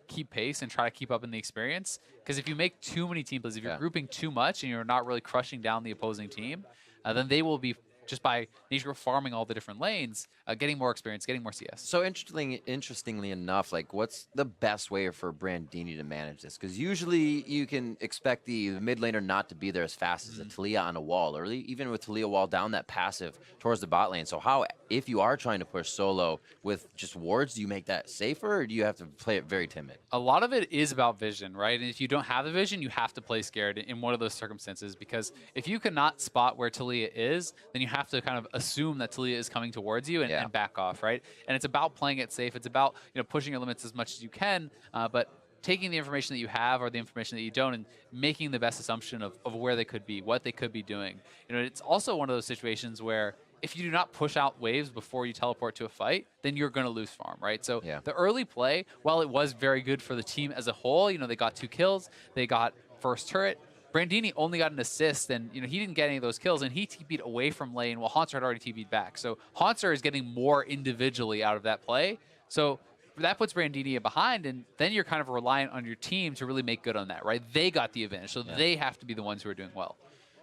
keep pace and try to keep up in the experience, because if you make too many team plays, if you're grouping too much and you're not really crushing down the opposing team, then they will be, just by nature of farming all the different lanes, getting more experience, getting more CS. So interestingly enough, like, what's the best way for Brandini to manage this? Because usually you can expect the mid laner not to be there as fast as a Talia on a wall, or even with Talia wall down, that passive towards the bot lane. So how, if you are trying to push solo with just wards, do you make that safer, or do you have to play it very timid? A lot of it is about vision, right? And if you don't have the vision, you have to play scared in one of those circumstances, because if you cannot spot where Talia is, then you have to kind of assume that Talia is coming towards you and back off, right? And it's about playing it safe. It's about pushing your limits as much as you can, but taking the information that you have or the information that you don't and making the best assumption of where they could be, what they could be doing. It's also one of those situations where if you do not push out waves before you teleport to a fight, then you're going to lose farm, right? So the early play, while it was very good for the team as a whole, they got 2 kills, they got first turret, Brandini only got an assist, and he didn't get any of those kills, and he TP'd away from lane while Haunter had already TP'd back. So Haunter is getting more individually out of that play. So that puts Brandini behind, and then you're kind of reliant on your team to really make good on that, right? They got the advantage, so they have to be the ones who are doing well.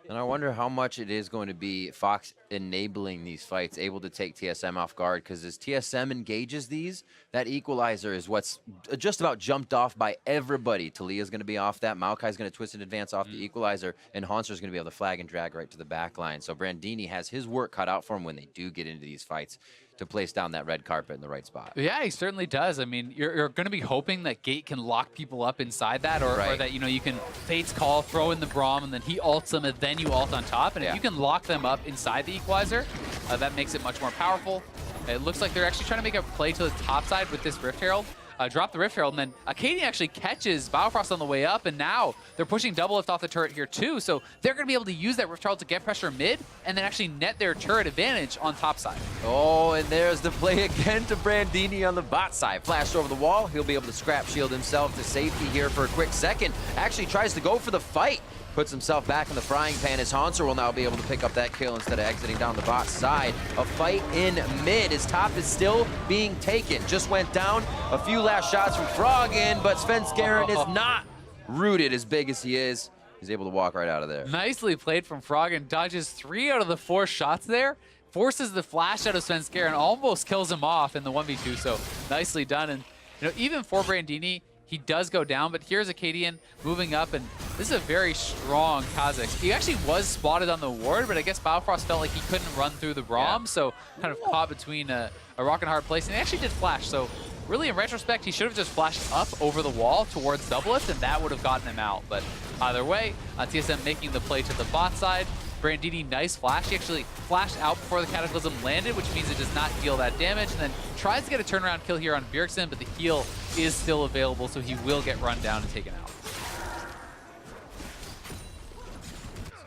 And I wonder how much it is going to be Fox enabling these fights, able to take TSM off guard, because as TSM engages these, that equalizer is what's just about jumped off by everybody. Talia's going to be off that, Maokai's going to twist and advance off the equalizer, and Haunter's going to be able to flag and drag right to the back line. So Brandini has his work cut out for him when they do get into these fights, to place down that red carpet in the right spot. Yeah, he certainly does. I mean, you're going to be hoping that Gate can lock people up inside that, or that, you can Fate's Call, throw in the Braum, and then he ults them, and then you ult on top. And if you can lock them up inside the equalizer, that makes it much more powerful. It looks like they're actually trying to make a play to the top side with this Rift Herald. Drop the Rift Herald, and then Acadian actually catches Biofrost on the way up, and now they're pushing double lift off the turret here too, so they're going to be able to use that Rift Herald to get pressure mid, and then actually net their turret advantage on top side. Oh, and there's the play again to Brandini on the bot side. Flashed over the wall, he'll be able to scrap shield himself to safety here for a quick second. Actually tries to go for the fight. Puts himself back in the frying pan as Haunter will now be able to pick up that kill instead of exiting down the bot side. A fight in mid. His top is still being taken. Just went down. A few last shots from Froggen, but Svenskeren is not rooted as big as he is. He's able to walk right out of there. Nicely played from Froggen. Dodges 3 out of the 4 shots there. Forces the flash out of Svenskeren. Almost kills him off in the 1v2, so nicely done. And even for Brandini, he does go down, but here's Acadian moving up, and this is a very strong Kha'Zix. He actually was spotted on the ward, but I guess Biofrost felt like he couldn't run through the Braum, so kind of caught between a rock and a hard place, and he actually did flash. So really, in retrospect, he should have just flashed up over the wall towards double lift, and that would have gotten him out. But either way, TSM making the play to the bot side. Brandini, nice flash. He actually flashed out before the Cataclysm landed, which means it does not deal that damage, and then tries to get a turnaround kill here on Bjergsen, but the heal is still available, so he will get run down and taken out.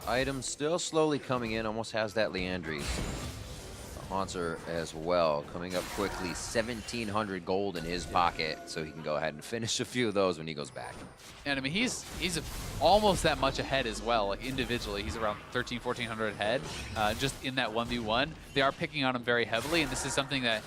Item still slowly coming in, almost has that Leandries. Haunter as well, coming up quickly, 1,700 gold in his pocket, so he can go ahead and finish a few of those when he goes back. And I mean, he's almost that much ahead as well. Like individually, he's around 1,400 ahead, just in that 1v1. They are picking on him very heavily, and this is something that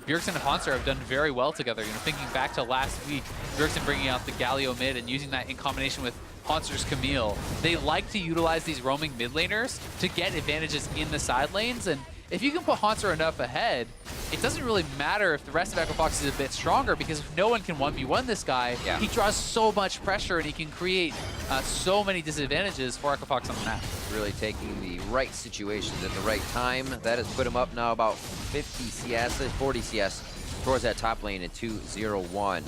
Bjergsen and Haunter have done very well together. Thinking back to last week, Bjergsen bringing out the Galio mid and using that in combination with Haunter's Camille. They like to utilize these roaming mid laners to get advantages in the side lanes, and if you can put Haunter enough ahead, it doesn't really matter if the rest of Echo Fox is a bit stronger, because if no one can 1v1 this guy, he draws so much pressure and he can create so many disadvantages for Echo Fox on the map. Really taking the right situations at the right time. That has put him up now about 50 CS, 40 CS towards that top lane at 2-0-1.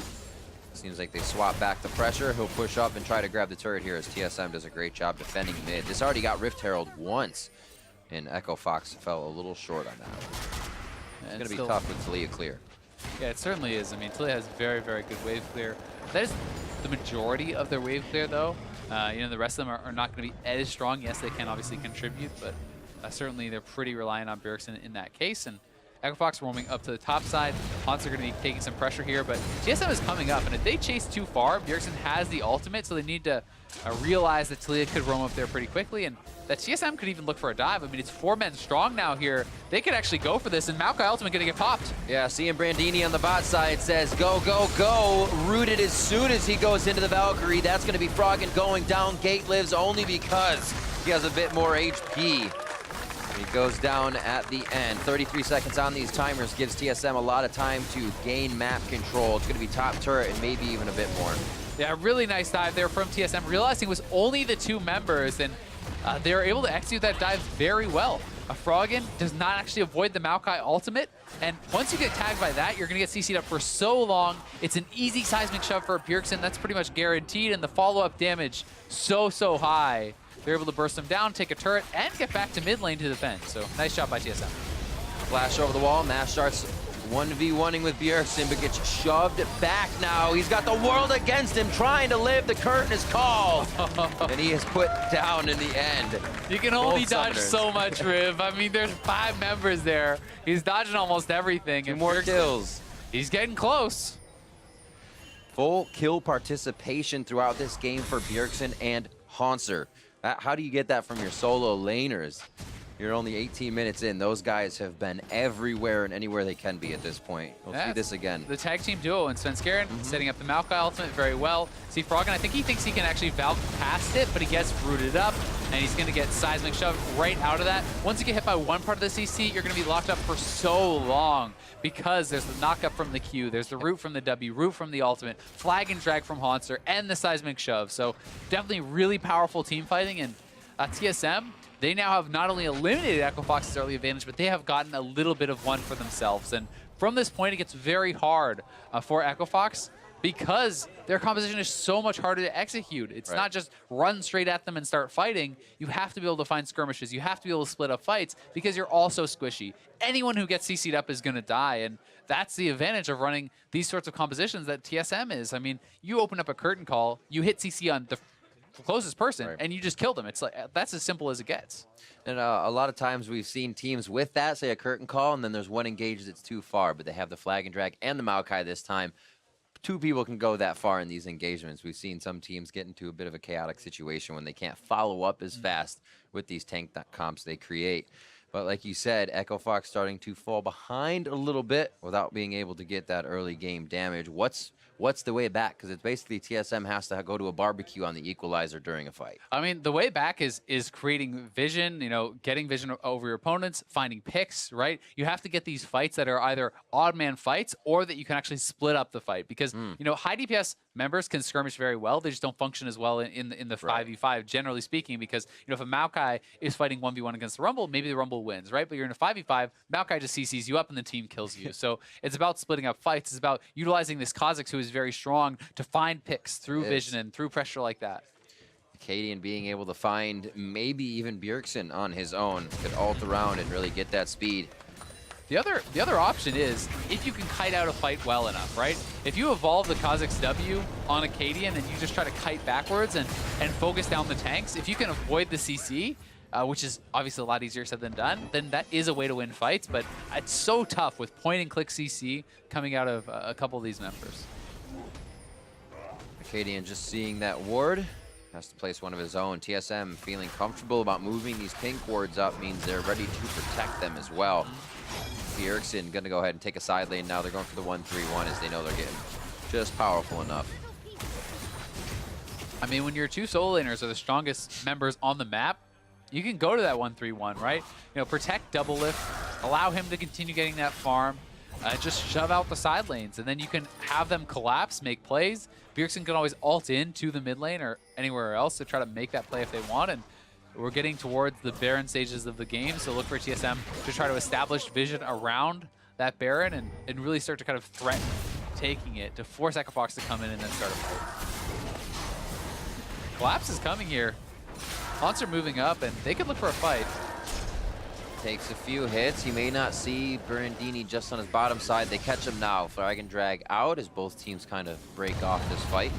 Seems like they swap back the pressure. He'll push up and try to grab the turret here as TSM does a great job defending mid. This already got Rift Herald once, and Echo Fox fell a little short on that one. It's going to be tough with Talia clear. Yeah, it certainly is. I mean, Talia has very, very good wave clear. That is the majority of their wave clear, though. You know, the rest of them are not going to be as strong. Yes, they can obviously contribute, but certainly they're pretty reliant on Bjergsen in that case. And Echo Fox roaming up to the top side. Haunts are going to be taking some pressure here, but TSM is coming up, and if they chase too far, Bjergsen has the ultimate, so they need to realize that Talia could roam up there pretty quickly, and that TSM could even look for a dive. I mean, it's 4 men strong now here. They could actually go for this, and Maokai ultimate going to get popped. Yeah, seeing Brandini on the bot side says, go, go, go. Rooted as soon as he goes into the Valkyrie. That's going to be Froggen going down. Gate lives only because he has a bit more HP. He goes down at the end. 33 seconds on these timers gives TSM a lot of time to gain map control. It's going to be top turret and maybe even a bit more. Yeah, really nice dive there from TSM, realizing it was only the 2 members, and they were able to execute that dive very well. Froggen does not actually avoid the Maokai ultimate, and once you get tagged by that, you're going to get CC'd up for so long. It's an easy seismic shove for Bjergsen. That's pretty much guaranteed, and the follow-up damage so high. They're able to burst them down, take a turret, and get back to mid lane to defend. So nice job by TSM. Flash over the wall. Nash starts 1v1ing with Bjergsen, but gets shoved back now. He's got the world against him, trying to live. The curtain is called, and he is put down in the end. You can only dodge summoners. So much, Riv. I mean, there's 5 members there. He's dodging almost everything. 2 more kills. He's getting close. Full kill participation throughout this game for Bjergsen and Haunser. How do you get that from your solo laners? You're only 18 minutes in. Those guys have been everywhere and anywhere they can be at this point. We'll see this again. The tag team duo and Svenskeren setting up the Maokai ultimate very well. See, Froggen, I think he thinks he can actually Valk past it, but he gets rooted up, and he's going to get seismic shoved right out of that. Once you get hit by one part of the CC, you're going to be locked up for so long because there's the knock up from the Q, there's the root from the W, root from the ultimate, flag and drag from Haunter, and the seismic shove. So definitely really powerful team fighting, and TSM, they now have not only eliminated Echo Fox's early advantage, but they have gotten a little bit of one for themselves. And from this point, it gets very hard for Echo Fox because their composition is so much harder to execute. It's not just run straight at them and start fighting. You have to be able to find skirmishes. You have to be able to split up fights because you're all so squishy. Anyone who gets CC'd up is going to die, and that's the advantage of running these sorts of compositions that TSM is. I mean, you open up a curtain call, you hit CC on the closest person, and you just kill them. It's like, that's as simple as it gets. And a lot of times we've seen teams with that, say a curtain call, and then there's one engage that's too far, but they have the flag and drag and the Maokai this time. 2 people can go that far in these engagements. We've seen some teams get into a bit of a chaotic situation when they can't follow up as fast with these tank comps they create. But like you said, Echo Fox starting to fall behind a little bit without being able to get that early game damage. What's the way back? Because it's basically TSM has to go to a barbecue on the equalizer during a fight. I mean, the way back is creating vision, you know, getting vision over your opponents, finding picks, right? You have to get these fights that are either odd man fights or that you can actually split up the fight. Because, you know, high DPS members can skirmish very well. They just don't function as well in the 5v5, generally speaking, because, you know, if a Maokai is fighting 1v1 against the Rumble, maybe the Rumble wins, right? But you're in a 5v5, Maokai just CCs you up and the team kills you. So it's about splitting up fights. It's about utilizing this Kha'Zix, who is very strong, to find picks through vision and through pressure like that. Cadian being able to find maybe even Bjergsen on his own could ult around and really get that speed. The other option is if you can kite out a fight well enough, right? If you evolve the Kha'Zix W on Acadian and you just try to kite backwards and focus down the tanks, if you can avoid the CC, which is obviously a lot easier said than done, then that is a way to win fights, but it's so tough with point and click CC coming out of a couple of these members. Acadian just seeing that ward, has to place one of his own. TSM feeling comfortable about moving these pink wards up means they're ready to protect them as well. Bjergsen gonna go ahead and take a side lane now. They're going for the 1-3-1 as they know they're getting just powerful enough. I mean, when your 2 solo laners are the strongest members on the map, you can go to that 1-3-1, right? You know, protect double lift, allow him to continue getting that farm, just shove out the side lanes, and then you can have them collapse, make plays. Bjergsen can always ult in to the mid lane or anywhere else to try to make that play if they want, and we're getting towards the Baron stages of the game, so look for TSM to try to establish vision around that Baron and really start to kind of threaten taking it to force Echo Fox to come in and then start a fight. Collapse is coming here. Haunts are moving up, and they could look for a fight. Takes a few hits. You may not see Brandini just on his bottom side. They catch him now. Flag and drag out as both teams kind of break off this fight.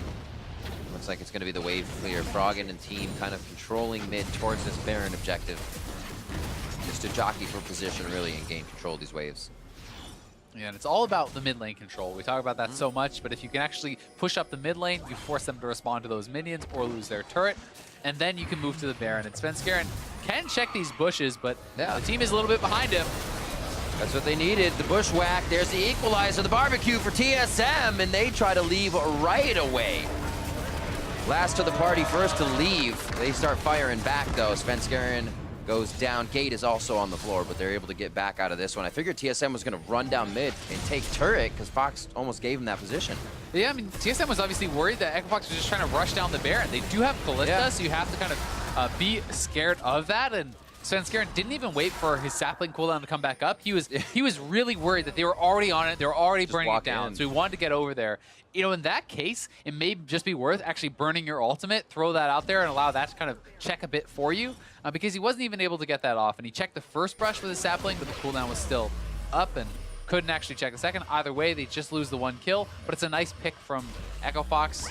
Looks like it's going to be the wave clear. Froggen and team kind of controlling mid towards this Baron objective. Just to jockey for position, really, and gain control of these waves. Yeah, and it's all about the mid lane control. We talk about that so much, but if you can actually push up the mid lane, you force them to respond to those minions or lose their turret, and then you can move to the Baron. And Svenskeren can check these bushes, but the team is a little bit behind him. That's what they needed, the bushwhack. There's the equalizer, the barbecue for TSM, and they try to leave right away. Last to the party, first to leave. They start firing back, though. Svenskeren goes down. Gate is also on the floor, but they're able to get back out of this one. I figured TSM was going to run down mid and take turret because Fox almost gave him that position. Yeah, I mean, TSM was obviously worried that Echo Fox was just trying to rush down the Baron. They do have Kalista, so you have to kind of be scared of that. And Svenskeren didn't even wait for his sapling cooldown to come back up. He was really worried that they were already on it. They were already burning it down. So he wanted to get over there. You know, in that case, it may just be worth actually burning your ultimate, throw that out there, and allow that to kind of check a bit for you, because he wasn't even able to get that off. And he checked the first brush with his sapling, but the cooldown was still up and couldn't actually check the second. Either way, they just lose the one kill, but it's a nice pick from Echo Fox.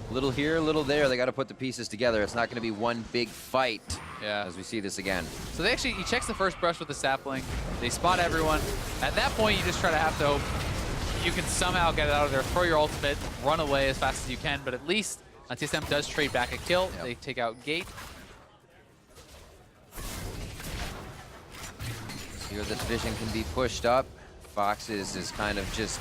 Little here, little there. They got to put the pieces together. It's not going to be one big fight as we see this again. So he checks the first brush with the sapling. They spot everyone. At that point, you just try to have to hope you can somehow get it out of there, throw your ultimate, run away as fast as you can, but at least TSM does trade back a kill. Yep. They take out Gate. Here the division can be pushed up. Fox is kind of just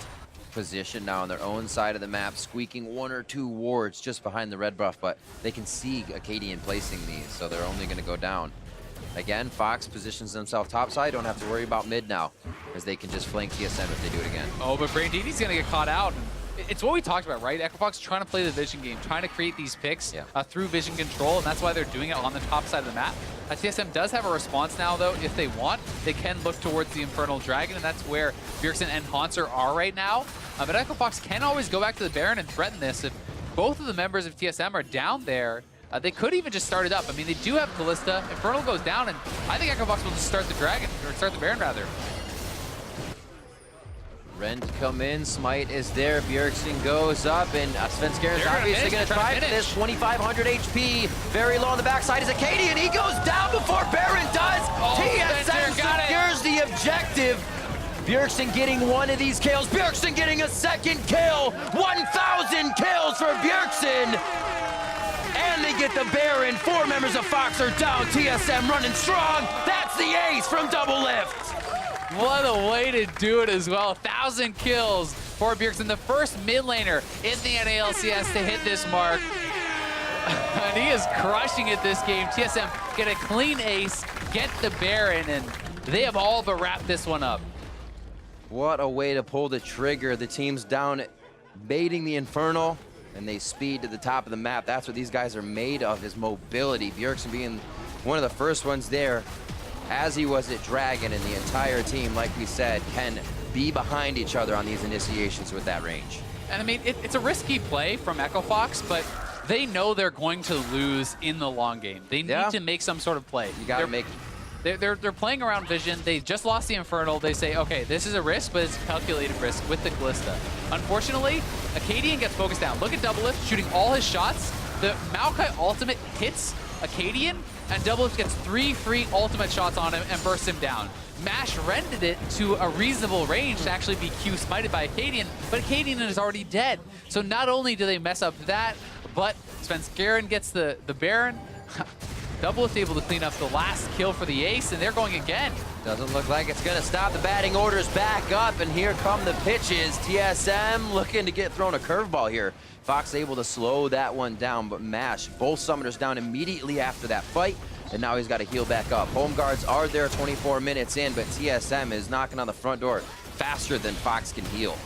positioned now on their own side of the map, squeaking one or two wards just behind the red buff, but they can see Acadian placing these, so they're only going to go down. Again, Fox positions themselves topside, don't have to worry about mid now, as they can just flank TSM if they do it again. Oh, but Brandini's going to get caught out. It's what we talked about, right? Echo Fox trying to play the vision game, trying to create these picks through vision control, and that's why they're doing it on the top side of the map. TSM does have a response now, though. If they want, they can look towards the Infernal Dragon, and that's where Bjergsen and Haunter are right now. But Echo Fox can always go back to the Baron and threaten this. If both of the members of TSM are down there, they could even just start it up. I mean, they do have Kalista. Infernal goes down, and I think Echo Fox will just start the Dragon, or start the Baron, rather. Rend come in, Smite is there, Bjergsen goes up, and Svenskeren's obviously going to try for this. 2,500 HP, very low on the backside is Acadian. He goes down before Baron does. TSM secures the objective. Bjergsen getting one of these kills. Bjergsen getting a second kill. 1,000 kills for Bjergsen. And they get the Baron. 4 members of Fox are down. TSM running strong. That's the ace from Double Lift. What a way to do it as well. 1,000 kills for Bjergsen, the first mid laner in the NALCS to hit this mark. And he is crushing it this game. TSM get a clean ace, get the Baron, and they have all but wrapped this one up. What a way to pull the trigger. The team's down baiting the Infernal, and they speed to the top of the map. That's what these guys are made of, is mobility. Bjergsen being one of the first ones there, as he was at Dragon, and the entire team, like we said, can be behind each other on these initiations with that range. And I mean, it's a risky play from Echo Fox, but they know they're going to lose in the long game. They need to make some sort of play. You gotta make... They're playing around vision. They just lost the Infernal. They say, okay, this is a risk, but it's a calculated risk with the Kalista. Unfortunately, Acadian gets focused down. Look at Double Lift shooting all his shots. The Maokai ultimate hits Acadian, and Double Lift gets 3 free ultimate shots on him and bursts him down. Mash rendered it to a reasonable range to actually be Q smited by Acadian, but Acadian is already dead. So not only do they mess up that, but Svenskeren gets the Baron. Double Lift able to clean up the last kill for the ace, and they're going again. Doesn't look like it's going to stop. The batting orders back up, and here come the pitches. TSM looking to get thrown a curveball here. Fox able to slow that one down, but Mash, both summoners down immediately after that fight, and now he's got to heal back up. Home guards are there 24 minutes in, but TSM is knocking on the front door faster than Fox can heal.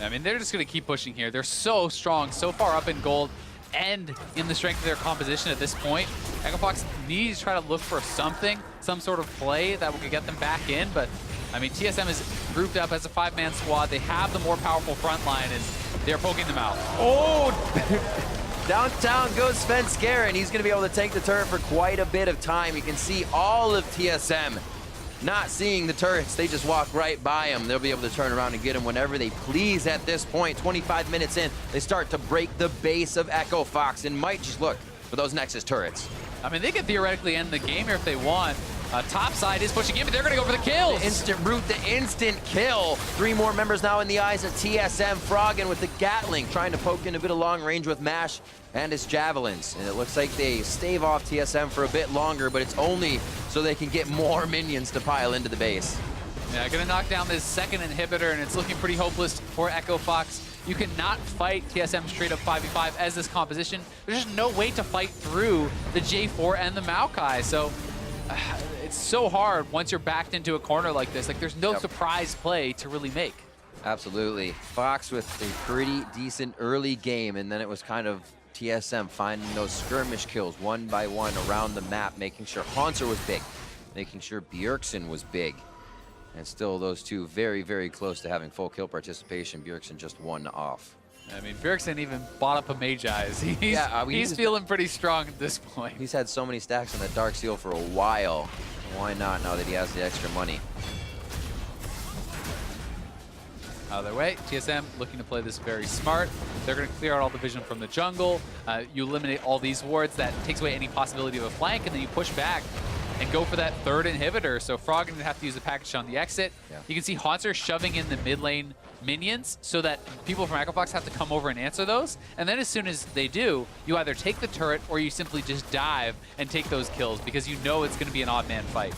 I mean, they're just going to keep pushing here. They're so strong, so far up in gold, and in the strength of their composition at this point. Echo Fox needs to try to look for something, some sort of play that will get them back in, but I mean, TSM is grouped up as a 5-man squad. They have the more powerful front line, and they're poking them out. Oh! Downtown goes Svenskeren. He's going to be able to take the turret for quite a bit of time. You can see all of TSM not seeing the turrets. They just walk right by them. They'll be able to turn around and get them whenever they please at this point. 25 minutes in, they start to break the base of Echo Fox and might just look for those Nexus turrets. I mean, they could theoretically end the game here if they want. Top side is pushing in, but they're going to go for the kills. The instant root, the instant kill. 3 more members now in the eyes of TSM. Froggen with the Gatling, trying to poke in a bit of long range with Mash and his Javelins. And it looks like they stave off TSM for a bit longer, but it's only so they can get more minions to pile into the base. Yeah, going to knock down this second inhibitor, and it's looking pretty hopeless for Echo Fox. You cannot fight TSM straight up 5v5 as this composition. There's just no way to fight through the J4 and the Maokai. So it's so hard once you're backed into a corner like this. Like, there's no surprise play to really make. Absolutely. Fox with a pretty decent early game, and then it was kind of TSM finding those skirmish kills one by one around the map, making sure Haunter was big, making sure Bjergsen was big. And still those two very, very close to having full kill participation. Bjergsen just 1 off. I mean, Bjergsen even bought up a Mage Eyes. He's feeling pretty strong at this point. He's had so many stacks on that Dark Seal for a while. Why not now that he has the extra money? Either way, TSM looking to play this very smart. They're going to clear out all the vision from the jungle. You eliminate all these wards. That takes away any possibility of a flank, and then you push back and go for that third inhibitor. So Froggen would have to use the package on the exit. Yeah. You can see Haunter shoving in the mid lane minions so that people from Echo Fox have to come over and answer those. And then as soon as they do, you either take the turret or you simply just dive and take those kills because you know it's going to be an odd man fight.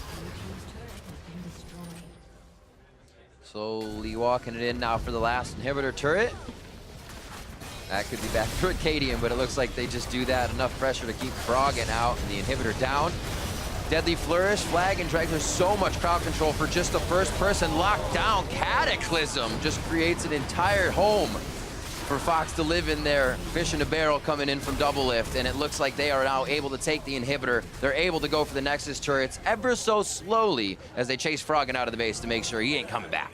Slowly walking it in now for the last inhibitor turret. That could be back for Acadian, but it looks like they just do that. Enough pressure to keep Froggen out and the inhibitor down. Deadly Flourish, Flag, and Drag. There's so much crowd control for just the first person locked down. Cataclysm just creates an entire home for Fox to live in there. Fish in a barrel coming in from Double Lift, and it looks like they are now able to take the inhibitor. They're able to go for the Nexus turrets ever so slowly as they chase Froggen out of the base to make sure he ain't coming back.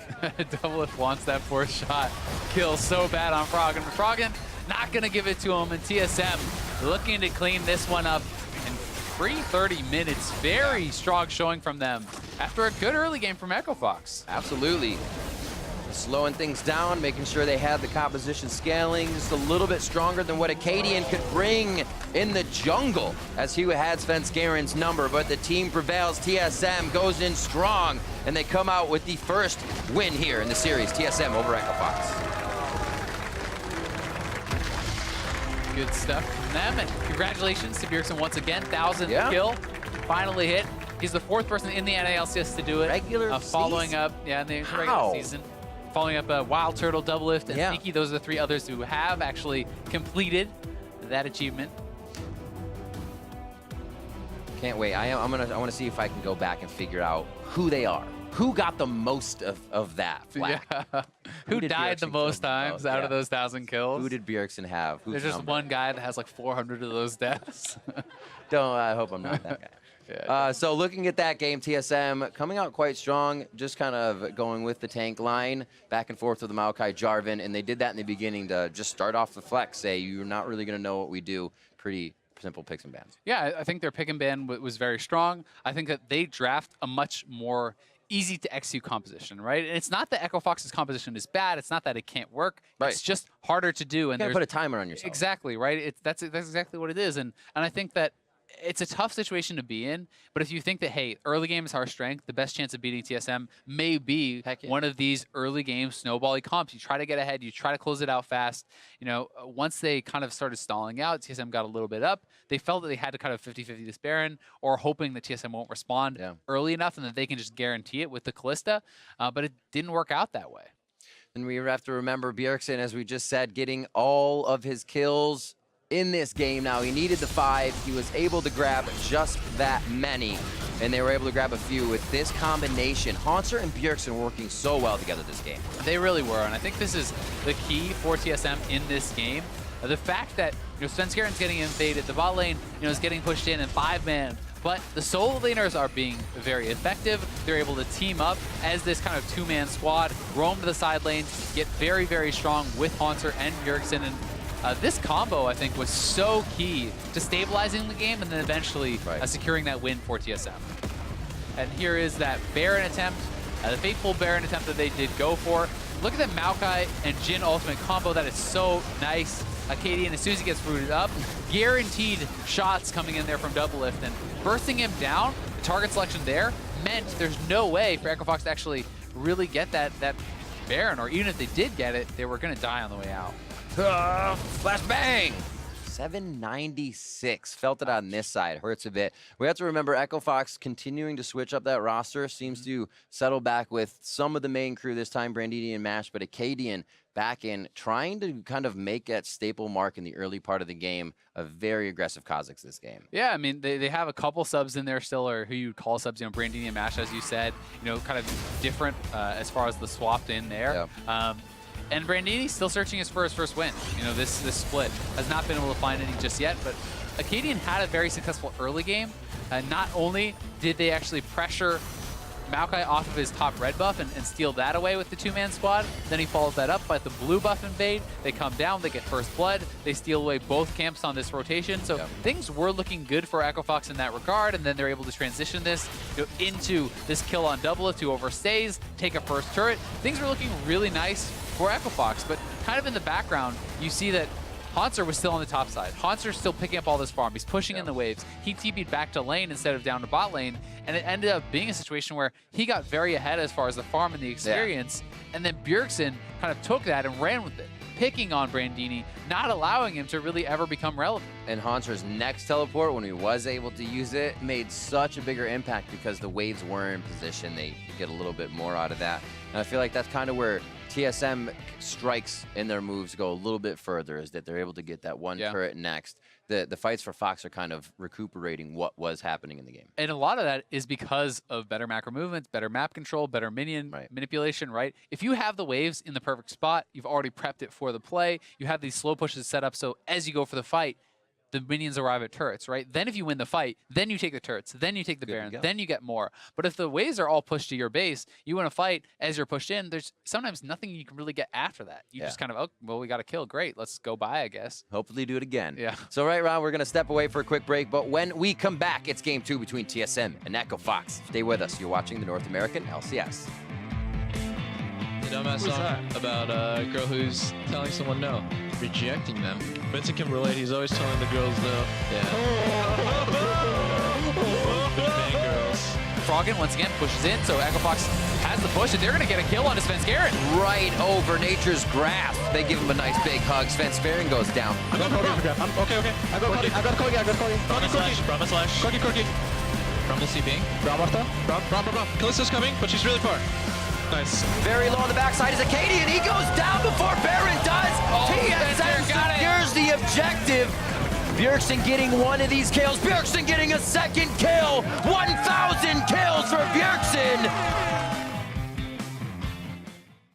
Double Lift wants that 4th shot kill so bad on Froggen. Froggen not gonna give it to him, and TSM looking to clean this one up. Free 30 minutes, very strong showing from them after a good early game from Echo Fox. Absolutely. Slowing things down, making sure they had the composition scaling just a little bit stronger than what Acadian could bring in the jungle as he had Svenskeren's number, but the team prevails. TSM goes in strong, and they come out with the first win here in the series. TSM over Echo Fox. Good stuff from them, and congratulations to Bjergsen once again. 1,000th kill, finally hit. He's the 4th person in the NALCS to do it. Regular following season? up, in the regular season. Following up Wild Turtle, Double Lift, and Sneaky. Those are the 3 others who have actually completed that achievement. Can't wait. I want to see if I can go back and figure out who they are. Who got the most of that flag? Yeah. Who died the most times out of those 1,000 kills? Who did Bjergsen have? There's just one guy that has like 400 of those deaths. I hope I'm not that guy. So looking at that game, TSM coming out quite strong, just kind of going with the tank line, back and forth with the Maokai Jarvan, and they did that in the beginning to just start off the flex, say, you're not really going to know what we do. Pretty simple picks and bans. Yeah, I think their pick and ban was very strong. I think that they draft a much more easy to execute composition, right? And it's not that Echo Fox's composition is bad. It's not that it can't work. Right. It's just harder to do. And you gotta put a timer on yourself. Exactly, right? That's exactly what it is. And I think that it's a tough situation to be in, but if you think that, hey, early game is our strength, the best chance of beating TSM may be one of these early game snowbally comps. You try to get ahead, you try to close it out fast. You know, once they kind of started stalling out, TSM got a little bit up. They felt that they had to kind of 50-50 this Baron, or hoping that TSM won't respond early enough and that they can just guarantee it with the Callista, but it didn't work out that way. And we have to remember Bjergsen, as we just said, getting all of his kills in this game. Now, he needed the 5. He was able to grab just that many, and they were able to grab a few with this combination. Haunter and Bjergsen working so well together this game. They really were, and I think this is the key for TSM in this game. The fact that, Svenskeren's getting invaded, the bot lane, is getting pushed in 5-man, but the solo laners are being very effective. They're able to team up as this kind of 2-man squad, roam to the side lanes, get very, very strong with Haunter and Bjergsen, and This combo, I think, was so key to stabilizing the game and then eventually securing that win for TSM. And here is that Baron attempt, the fateful Baron attempt that they did go for. Look at the Maokai and Jhin ultimate combo. That is so nice. Acadian, as soon as he gets rooted up, guaranteed shots coming in there from Doublelift, and bursting him down, the target selection there meant there's no way for Echo Fox to actually really get that Baron, or even if they did get it, they were going to die on the way out. Flash bang! 796. Felt it on this side. Hurts a bit. We have to remember Echo Fox continuing to switch up that roster. Seems to settle back with some of the main crew this time, Brandini and Mash, but Acadian back in, trying to kind of make that staple mark in the early part of the game. A very aggressive Kha'Zix this game. Yeah, I mean, they have a couple subs in there still, or who you'd call subs, Brandini and Mash, as you said, kind of different as far as the swapped in there. Yeah. And Brandini's still searching for his first win. This split has not been able to find any just yet, but Acadian had a very successful early game. Not only did they actually pressure Maokai off of his top red buff and steal that away with the two-man squad, then he follows that up by the blue buff invade. They come down, they get first blood, they steal away both camps on this rotation. So things were looking good for Echo Fox in that regard, and then they're able to transition this into this kill on Doublelift, who overstays, take a first turret. Things were looking really nice for Echo Fox, but kind of in the background, you see that Haunter was still on the top side. Haunter's still picking up all this farm. He's pushing in the waves. He TP'd back to lane instead of down to bot lane, and it ended up being a situation where he got very ahead as far as the farm and the experience, and then Bjergsen kind of took that and ran with it, picking on Brandini, not allowing him to really ever become relevant. And Haunter's next teleport, when he was able to use it, made such a bigger impact because the waves were in position. They get a little bit more out of that. And I feel like that's kind of where TSM strikes in their moves go a little bit further, is that they're able to get that one turret next. The fights for Fox are kind of recuperating what was happening in the game. And a lot of that is because of better macro movements, better map control, better minion manipulation, right? If you have the waves in the perfect spot, you've already prepped it for the play, you have these slow pushes set up so as you go for the fight, the minions arrive at turrets, right? Then if you win the fight, then you take the turrets, then you take the Baron, then you get more. But if the waves are all pushed to your base, you win a fight, as you're pushed in, there's sometimes nothing you can really get after that. You just kind of, oh, well, we got a kill. Great, let's go by, I guess. Hopefully do it again. Yeah. So right now, we're going to step away for a quick break, but when we come back, it's game 2 between TSM and Echo Fox. Stay with us. You're watching the North American LCS. The dumbass song about a girl who's telling someone no, rejecting them. Vincent can relate, he's always telling the girls no. Yeah. Girls. Froggen once again pushes in, so Echo Fox has the push, and they're going to get a kill on Svenskeren. Right over Nature's grasp. They give him a nice big hug. Svenskeren goes down. Okay. I got Corgi. Brahma slash. Corgi. Rumble CBing. Brahma. Callisto's coming, but she's really far. Nice. Very low on the backside is Acadian. He goes down before Baron does. TSM secures the objective. Bjergsen getting one of these kills. Bjergsen getting a second kill. 1,000 kills for Bjergsen.